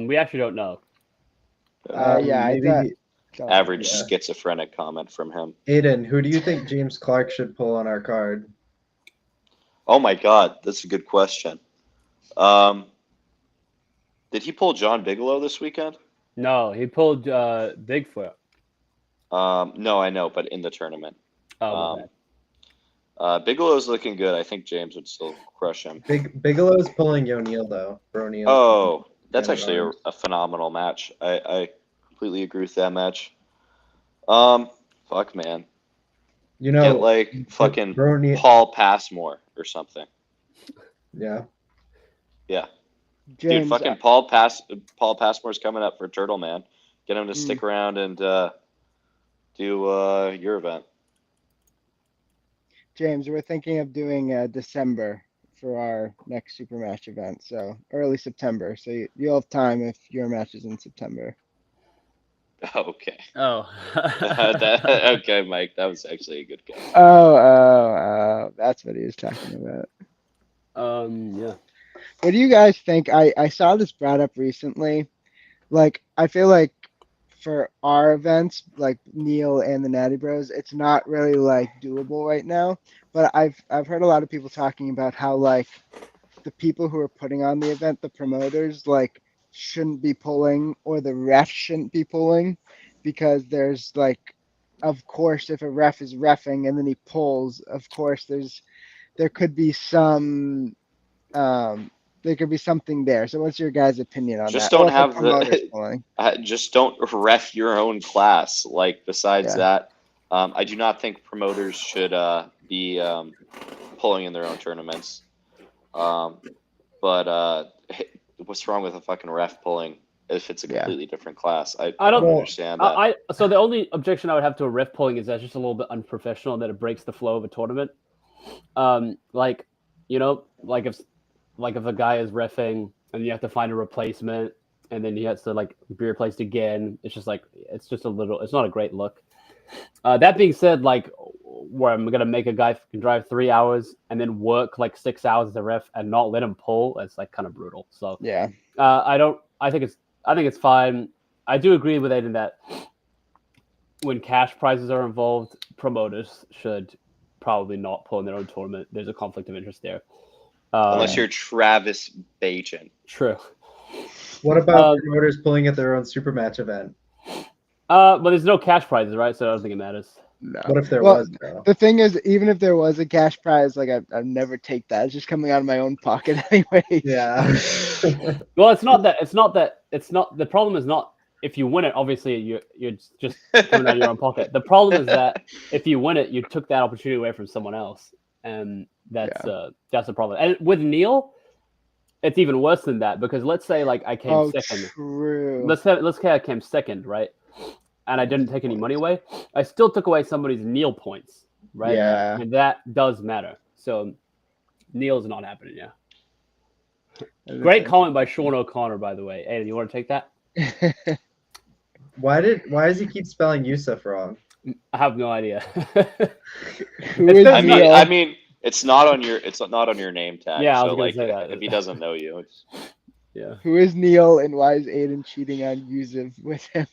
We actually don't know. Yeah, I maybe thought. Average Yeah. schizophrenic comment from him. Aiden, who do you think James Clark should pull on our card? Oh my God, that's a good question. Did he pull John Bigelow this weekend? No, he pulled Bigfoot. No, I know, but in the tournament. Oh, my bad. Bigelow's looking good. I think James would still crush him. Bigelow's pulling O'Neal though. O'Neal. Oh, that's Man at actually Arms. a phenomenal match. I completely agree with that match. Fuck, man. You know, Get like fucking O'Neal. Paul Passmore or something. Yeah. Yeah. James, Dude, fucking Paul Passmore's coming up for Turtle Man. Get him to Mm. stick around and do your event. James, we're thinking of doing December for our next super match event. So early September. So you'll have time if your match is in September. Okay. Oh. Okay, Mike. That was actually a good guess. Oh, that's what he was talking about. Yeah. What do you guys think? I saw this brought up recently. Like, I feel like for our events, like NEAL and the Natty Bros, it's not really like doable right now. But I've heard a lot of people talking about how like the people who are putting on the event, the promoters, like shouldn't be pulling, or the ref shouldn't be pulling, because there's like, of course, if a ref is reffing and then he pulls, of course there could be some there could be something there. So what's your guys' opinion on Just that? don't Or if have promoters the. pulling. Just don't ref your own class. Like besides Yeah. that, I do not think promoters should be pulling in their own tournaments. But what's wrong with a fucking ref pulling if it's a Yeah. completely different class? I I don't- don't understand that. So the only objection I would have to a ref pulling is that's just a little bit unprofessional and that it breaks the flow of a tournament. Like, you know, like if a guy is reffing and you have to find a replacement, and then he has to like be replaced again. It's just it's not a great look. That being said, like where I'm gonna make a guy who can drive 3 hours and then work like 6 hours as a ref and not let him pull, it's like kind of brutal. So Yeah. I think it's fine. I do agree with Aiden that when cash prizes are involved, promoters should probably not pull in their own tournament. There's a conflict of interest there. Unless you're Travis Bacon. True. What about promoters pulling at their own super match event? But there's no cash prizes, right? So I don't think it matters. No. What if there Well, was, though? The thing is, even if there was a cash prize, like I'd never take that. It's just coming out of my own pocket anyway. Yeah. Well, it's not that. The problem is not if you win it. Obviously, you're just coming out of your own pocket. The problem is that if you win it, you took that opportunity away from someone else, and that's the problem. And with NEAL, it's even worse than that because let's say like I came second. True. Let's say I came second, right? And I didn't take any money away. I still took away somebody's NEAL points, right? Yeah. And that does matter. So NEAL's not happening, yeah. Great comment by Sean O'Connor, by the way. Aiden, you want to take that? Why does he keep spelling Yusef wrong? I have no idea. Who is NEAL? I mean, it's not on your name tag. Yeah, I was so gonna like, say that. if he doesn't know you, it's... Yeah. Who is NEAL and why is Aiden cheating on Yusef with him?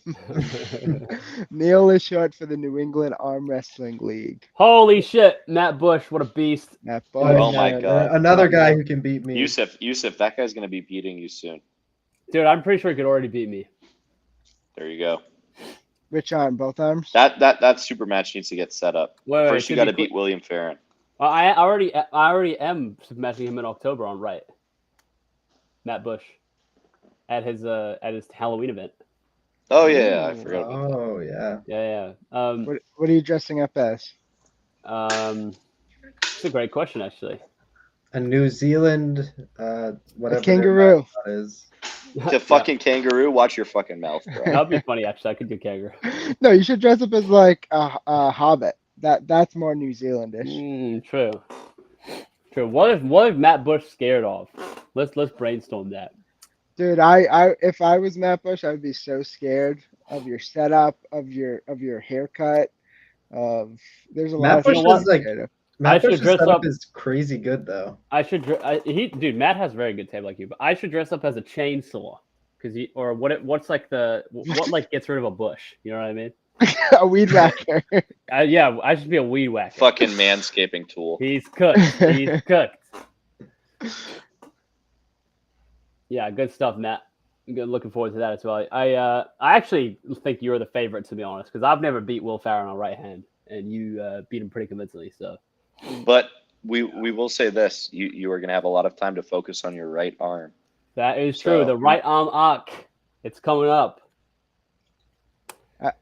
NEAL is short for the New England Arm Wrestling League. Holy shit, Matt Bush, what a beast. Matt Oh Bush. my God. Another guy who can beat me. Yusef, that guy's gonna be beating you soon. Dude, I'm pretty sure he could already beat me. There you go. Which arm? Both arms? That super match needs to get set up. Wait, First, you should got to he beat William Farron. I already am matching him in October on right. Matt Bush. At his Halloween event. Oh yeah, I forgot about that. Oh yeah. Yeah. What are you dressing up as? It's a great question, actually. A New Zealand, whatever. A kangaroo. That is. The fucking kangaroo. Watch your fucking mouth, bro. That'd be funny, actually. I could do kangaroo. No, you should dress up as like a hobbit. That's more New Zealandish. True. What if Matt Bush scared of? Let's brainstorm that. Dude, I if I was Matt Bush, I would be so scared of your setup, of your haircut. There's a lot Matt of Bush things is I'm like scared of. Matt should Bush's dress setup up- is crazy good though. Dude, Matt has very good tape like you, but I should dress up as a chainsaw what like gets rid of a bush? You know what I mean? A weed whacker. Yeah, I should be a weed whacker. Fucking manscaping tool. He's cooked. He's cooked. Yeah, good stuff, Matt. Good, looking forward to that as well. I actually think you're the favorite, to be honest, because I've never beat Will Farron on right hand, and you beat him pretty convincingly. So, But we will say this: you are going to have a lot of time to focus on your right arm. that is true. So- The right arm arc, it's coming up.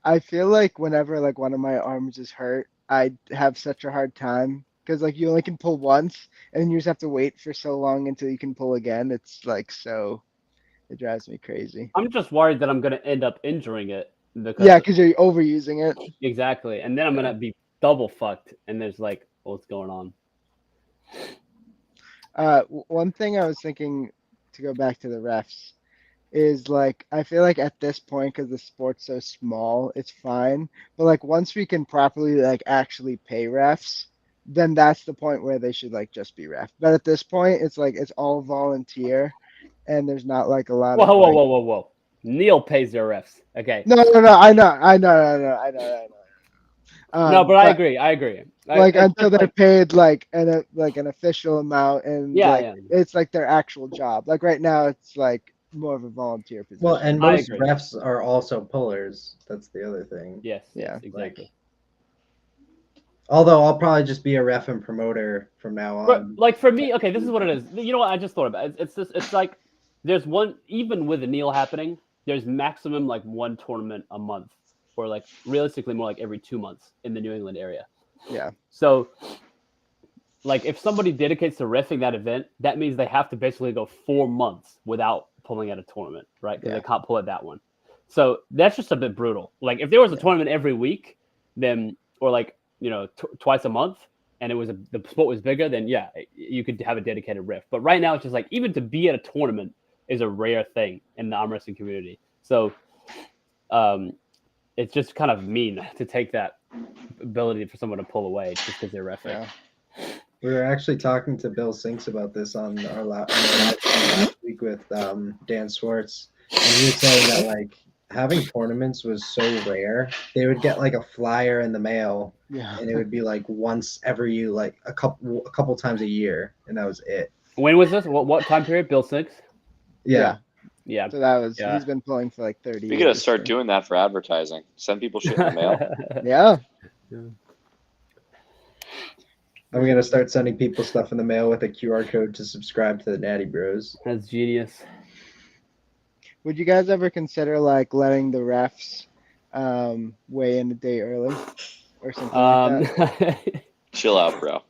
I feel like whenever like one of my arms is hurt, I have such a hard time because like you only can pull once, and you just have to wait for so long until you can pull again. It's like it drives me crazy. I'm just worried that I'm going to end up injuring it. Yeah, because you're overusing it. Exactly. And then I'm going to be double fucked. And there's like, what's going on? One thing I was thinking to go back to the refs is like I feel like at this point because the sport's so small, it's fine. But like once we can properly like actually pay refs, then that's the point where they should like just be ref. But at this point, it's like it's all volunteer, and there's not like a lot of. Whoa. NEAL pays their refs. Okay. No. I know. No, but I agree. Like It's until just they're paid like an official amount, and Yeah, like yeah. it's like their actual job. Like right now, it's like more of a volunteer position. Well, and I most agree. refs are also pullers. That's the other thing. Yes. Yeah. Exactly. Although I'll probably just be a ref and promoter from now on. But like for me, okay, this is what it is. You know what? I just thought about it. It's like there's one, even with the NEAL happening, there's maximum like one tournament a month, or like realistically more like every 2 months in the New England area. Yeah. So like if somebody dedicates to reffing that event, that means they have to basically go 4 months without pulling at a tournament, right? Because Yeah. they can't pull at that one. So that's just a bit brutal. Like if there was a tournament every week, then, or like, you know, twice a month, and it was the sport was bigger, then yeah, you could have a dedicated ref. But right now it's just like, even to be at a tournament, is a rare thing in the arm wrestling community. So it's just kind of mean to take that ability for someone to pull away just because they're referee. Yeah. We were actually talking to Bill Sinks about this on our live stream last week with Dan Swartz, and he was saying that like having tournaments was so rare. They would get like a flyer in the mail, Yeah. and it would be like once every like a couple times a year, and that was it. When was this? What time period? Bill 6? Yeah. Yeah. So that was Yeah. he's been pulling for like 30 We years. gotta start doing that for advertising. Send people shit in the mail. Yeah. I'm gonna start sending people stuff in the mail with a QR code to subscribe to the Natty Bros. That's genius. Would you guys ever consider like letting the refs weigh in a day early or something like that? Chill out, bro.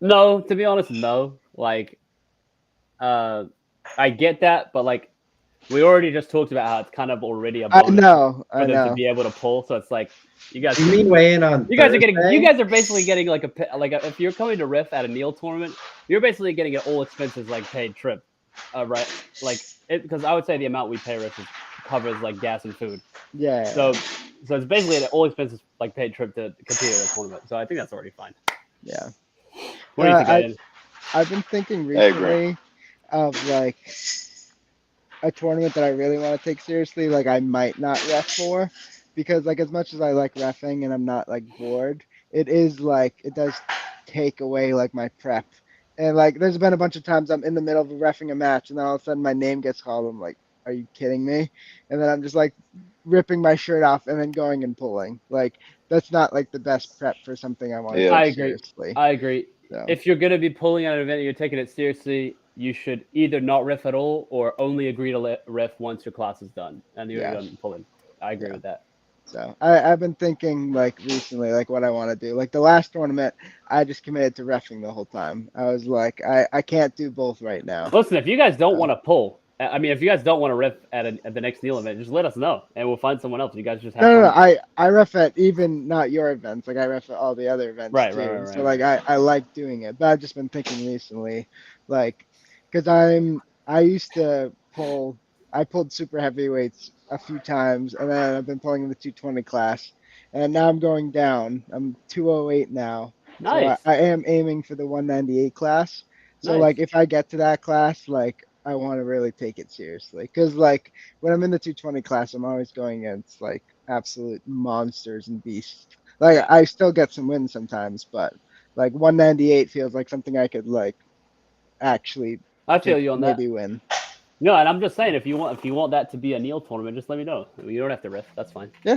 No, to be honest, no. Like, I get that, but like, we already just talked about how it's kind of already a I bonus know. for them to be able to pull. So it's like, you guys. You mean weigh in on? You guys Thursday? are basically getting like if you're coming to riff at a NEAL tournament, you're basically getting an all expenses like paid trip, right? Like because I would say the amount we pay riff covers like gas and food. Yeah. So it's basically an all expenses like paid trip to compete at a tournament. So I think that's already fine. Yeah. What do you think, Aiden? I've been thinking I agree. recently of like a tournament that I really want to take seriously. Like I might not ref for. Because like as much as I like reffing and I'm not like bored, it is like it does take away like my prep. And like there's been a bunch of times I'm in the middle of reffing a match and then all of a sudden my name gets called. I'm like, are you kidding me? And then I'm just like ripping my shirt off and then going and pulling. Like that's not like the best prep for something I want to Yeah. take I agree. seriously. I agree. So, If you're going to be pulling at an event and you're taking it seriously, you should either not riff at all or only agree to riff once your class is done and you're done pulling. I agree with that. So I've been thinking like recently, like what I want to do. Like the last tournament, I just committed to reffing the whole time. I was like, I can't do both right now. Listen, if you guys don't want to pull, I mean, if you guys don't want to riff at the next NEAL event, just let us know and we'll find someone else. You guys just have No, fun. I ref at even not your events. Like I ref at all the other events Right. So like I like doing it, but I've just been thinking recently, like, because I used to pull. I pulled super heavyweights a few times, and then I've been pulling in the 220 class, and now I'm going down. I'm 208 now. Nice. So I am aiming for the 198 class. So Nice. like if I get to that class, like I want to really take it seriously, because like when I'm in the 220 class, I'm always going against like absolute monsters and beasts. Like I still get some wins sometimes, but like 198 feels like something I could like actually I feel you on that. maybe win. No, and I'm just saying, if you want that to be a NEAL tournament, just let me know. You don't have to riff. That's fine. Yeah.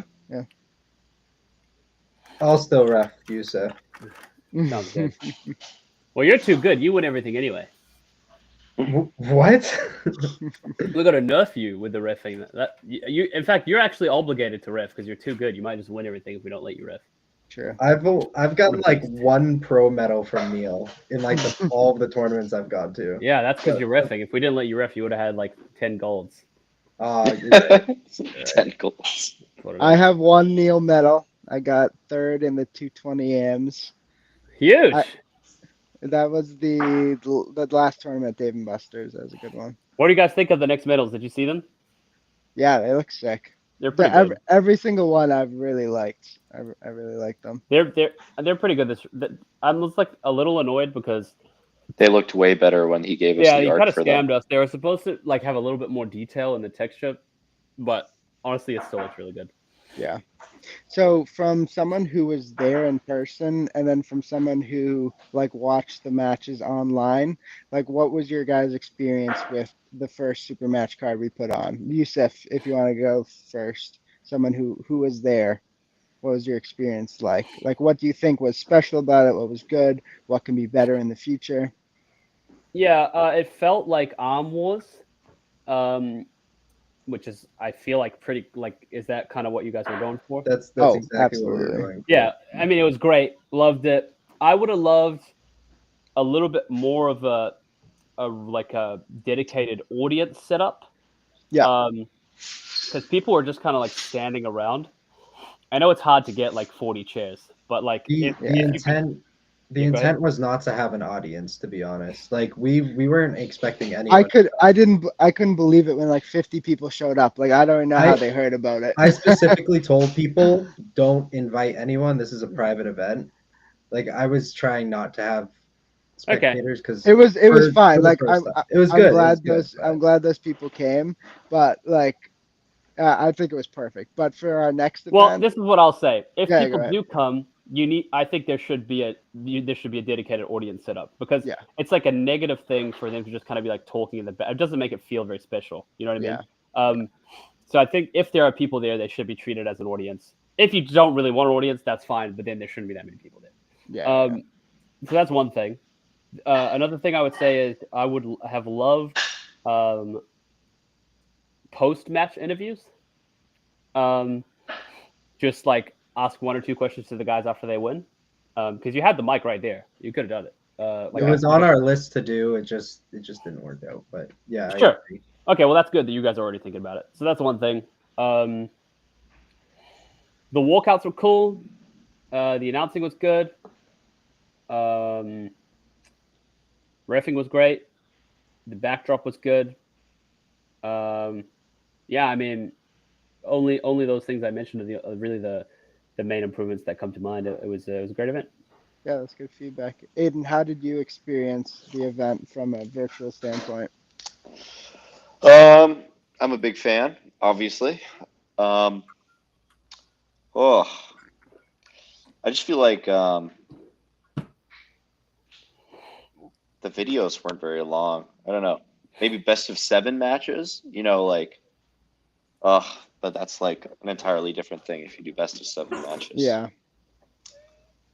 I'll still ref Yusef. Sounds good. Well, you're too good. You win everything anyway. What? We're gonna nerf you with the riffing. In fact, you're actually obligated to riff because you're too good. You might just win everything if we don't let you riff. True. I've gotten like one pro medal from NEAL in like all of the tournaments I've gone to. Yeah, that's because you're riffing. If we didn't let you riff, you would have had like 10 golds. You're right. 10 goals. I have one NEAL medal. I got third in the 220 AMs. Huge. That was the last tournament, Dave and Buster's. That was a good one. What do you guys think of the next medals? Did you see them? Yeah, they look sick. They're pretty good. Every single one I've really liked. I really like them. They're pretty good. I'm just like a little annoyed because They looked way better when he gave us he the kind art of for them. scammed us. They were supposed to like have a little bit more detail in the texture, but honestly, it still looks really good. Yeah. So from someone who was there in person and then from someone who like watched the matches online, like what was your guys' experience with the first super match card we put on? Yusef, if you want to go first, someone who was there, what was your experience like? Like what do you think was special about it? What was good? What can be better in the future? Yeah, it felt like Arm Wars, which is I feel like pretty like is that kind of what you guys are going for? That's Oh, exactly what we're absolutely. going for. Yeah, I mean it was great, loved it. I would have loved a little bit more of a dedicated audience setup. Yeah. Because people were just kind of like standing around. I know it's hard to get like 40 chairs, but like The The Yeah, go ahead. intent was not to have an audience, to be honest. Like we weren't expecting anyone. I couldn't believe it when like 50 people showed up. Like I don't even know how they heard about it. I specifically told people, don't invite anyone. This is a private event. Like I was trying not to have spectators because it was fine. Like it was I'm good. glad It was good, I'm glad those people came, but like I think it was perfect. But for our next event, Well, this is what I'll say. If Yeah, go people ahead. do come, I think there should be a dedicated audience set up because Yeah. it's like a negative thing for them to just kind of be like talking in the back. It doesn't make it feel very special. You know what I mean? So I think if there are people there, they should be treated as an audience. If you don't really want an audience, that's fine, but then there shouldn't be that many people there. Yeah. So that's one thing. Another thing I would say is I would have loved post-match interviews. Just like ask 1 or 2 questions to the guys after they win, because you had the mic right there. You could have done it. it was on our list to do. It just didn't work out. But yeah, sure. Okay, well that's good that you guys are already thinking about it. So that's one thing. The walkouts were cool. The announcing was good. Reffing was great. The backdrop was good. Yeah, I mean, only those things I mentioned are really the main improvements that come to mind. It was a great event. Yeah, that's good feedback. Aiden, how did you experience the event from a virtual standpoint? I'm a big fan, obviously. I just feel like the videos weren't very long. I don't know. Maybe best of 7 matches. But that's like an entirely different thing if you do best of 7 matches. Yeah.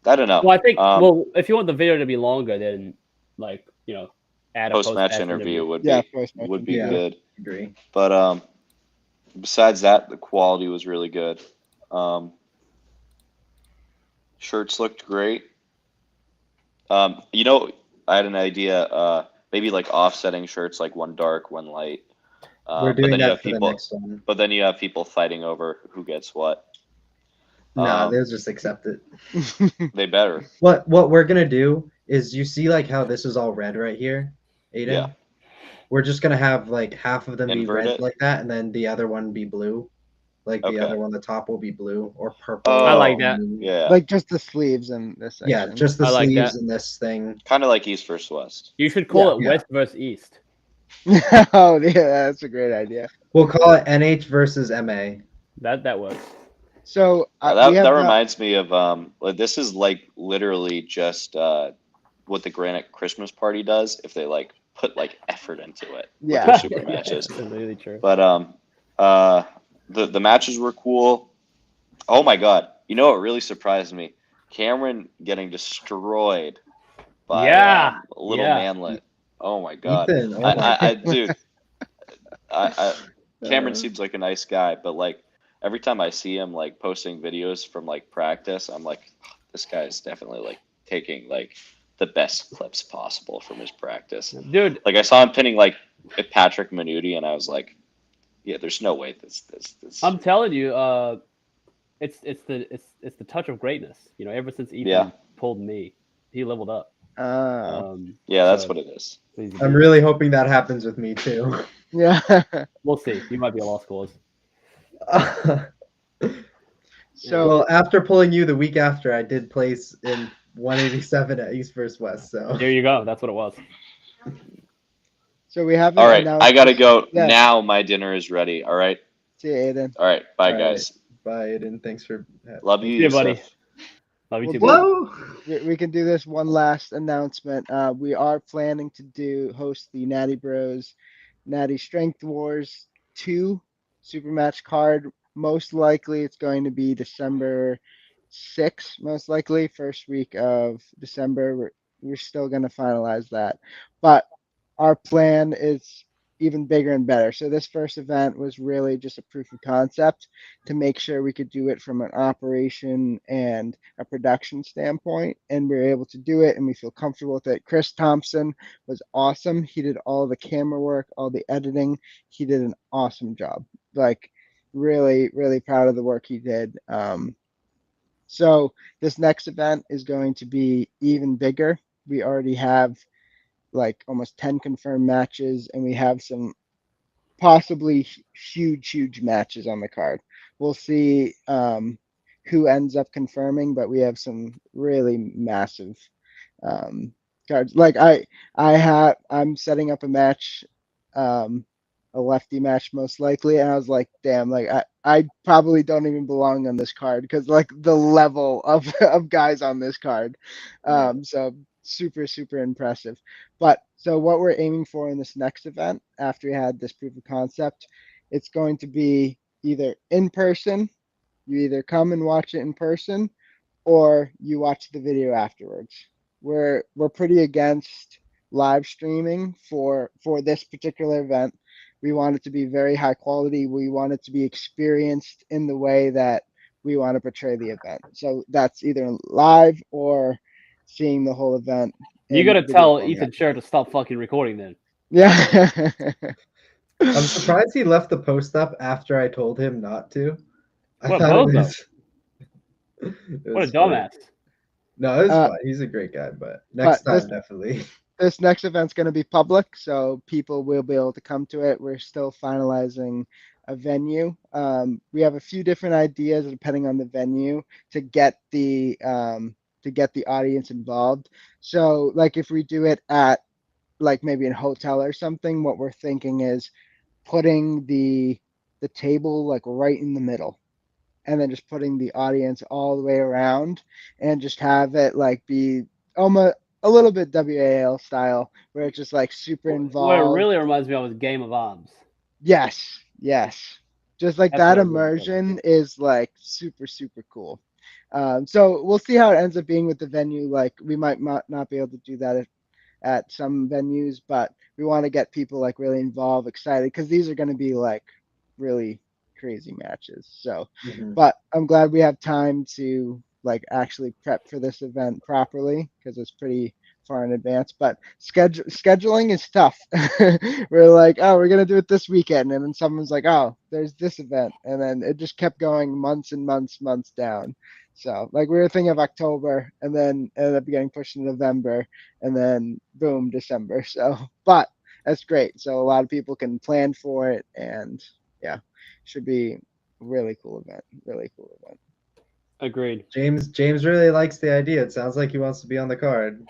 I don't know. Well, I think if you want the video to be longer, then add a post-match interview would be Yeah, good. Agree. But besides that, the quality was really good. Shirts looked great. I had an idea, maybe like offsetting shirts, like one dark, one light. We're doing that for the next one. But then you have people fighting over who gets what. Nah, they'll just accept it. They better. What we're gonna do is, you see like how this is all red right here, Aiden? Yeah. We're just gonna have like half of them Invert be red it? like that, and then the other one be blue. Like the Okay. other one, the top will be blue or purple. I like that. Yeah. Like just the sleeves and this section. Yeah, just the I like sleeves that. and this thing. Kind of like East versus West. You should call it Yeah. West versus East. Oh, yeah, that's a great idea. We'll call it NH versus MA. That works. So that reminds me of this is like literally just what the Granite Christmas Party does if they like put like effort into it. Yeah. With their super matches. That's really true. But the matches were cool. Oh my god! You know what really surprised me? Cameron getting destroyed by little manlet. Oh my god! Ethan, dude, Cameron seems like a nice guy, but like every time I see him like posting videos from like practice, I'm like, this guy is definitely like taking like the best clips possible from his practice. Dude, Like I saw him pinning like Patrick Minuti, and I was like, yeah, there's no way this. I'm telling you, it's the touch of greatness. Ever since Ethan pulled me, he leveled up. That's what it is. I'm really hoping that happens with me too. Yeah. We'll see. You might be a lost cause. So after pulling you the week after, I did place in 187 at East versus West. So there you go. That's what it was. So we have. All right, I gotta go now. My dinner is ready. All right. See you, Aiden. All right, bye guys. Bye, Aiden. Thanks for. Love you, See you, buddy. Yusef. Love you too. Whoa! We can do this one last announcement. We are planning to host the Natty Bros Natty Strength Wars 2 Super Match card. Most likely it's going to be December 6th, most likely, first week of December. We're still going to finalize that. But our plan is even bigger and better. So this first event was really just a proof of concept to make sure we could do it from an operation and a production standpoint. And we were able to do it, and we feel comfortable with it. Chris Thompson was awesome. He did all the camera work, all the editing. He did an awesome job. Like, really, really proud of the work he did. So this next event is going to be even bigger. We already have like almost 10 confirmed matches, and we have some possibly huge matches on the card. We'll see who ends up confirming, but we have some really massive um, cards. Like I'm setting up a match, a lefty match most likely, and I was like, damn, like I probably don't even belong on this card because like the level of of guys on this card. So super impressive. But so what we're aiming for in this next event, after we had this proof of concept, it's going to be either in person. You either come and watch it in person, or you watch the video afterwards. We're pretty against live streaming for this particular event. We want it to be very high quality. We want it to be experienced in the way that we want to portray the event. So that's either live or seeing the whole event. You in gotta video tell format. Ethan Sher to stop fucking recording then. Yeah. I'm surprised he left the post up after I told him not to. I What a thought it bozo. was. it What a was funny. dumbass. No, it's Uh, fine. He's a great guy, but next but this- time definitely. This next event's going to be public, so people will be able to come to it. We're still finalizing a venue. We have a few different ideas depending on the venue to get the audience involved. So, like if we do it at like maybe a hotel or something, what we're thinking is putting the table like right in the middle, and then just putting the audience all the way around, and just have it like be almost a little bit WAL style, where it's just like super What it involved. really reminds me of is Game of Arms. Yes. Just like That's that what it really immersion is like super cool. So we'll see how it ends up being with the venue. Like we might not be able to do that at some venues, but we want to get people like really involved, excited, because these are going to be like really crazy matches. So, Mhm. but I'm glad we have time to like actually prep for this event properly because it's pretty far in advance. But scheduling is tough. We're like, oh, we're gonna do it this weekend, and then someone's like, oh, there's this event, and then it just kept going months and months down. So like we were thinking of October, and then ended up getting pushed to November, and then boom, December. So, but that's great. So a lot of people can plan for it, and yeah, should be a really cool event. Really cool event. Agreed. James really likes the idea. It sounds like he wants to be on the card.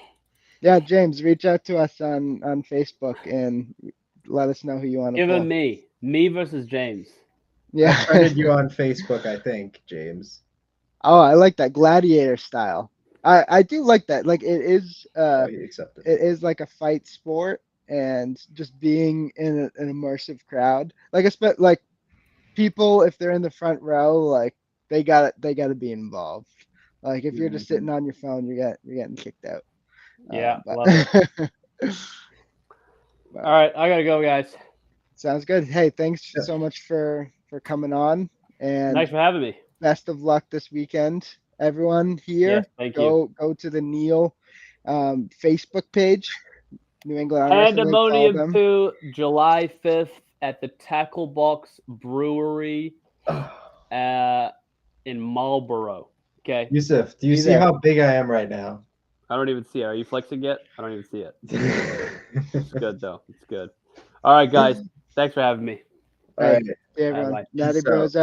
Yeah, James, reach out to us on Facebook and let us know who you want to Give pull. him me versus James. I Yeah. friended you on Facebook, I think, James. Oh, I like that gladiator style. I do like that. Like it is Oh, he accepted. it is like a fight sport, and just being in an immersive crowd. Like like people, if they're in the front row, like they gotta be involved. Like if you're just sitting on your phone, you're getting kicked out. Yeah, But love it. All right, I gotta go, guys. sounds good. Hey, thanks Yeah. so much for coming on, and Thanks for having me. best of luck this weekend, everyone here. Yes, thank you. Go to the NEAL Facebook page, New England Arm Wrestling League, follow Pandemonium them. 2, July 5th at the Tackle Box Brewery in Marlboro. Okay. Yusef, do you Be see there. how big I am right now? I don't even see it. Are you flexing yet? I don't even see it. It's good, though. It's good. All right, guys. Thanks for having me. All right. See everyone. Bye-bye. Natty Peace out. Bros out.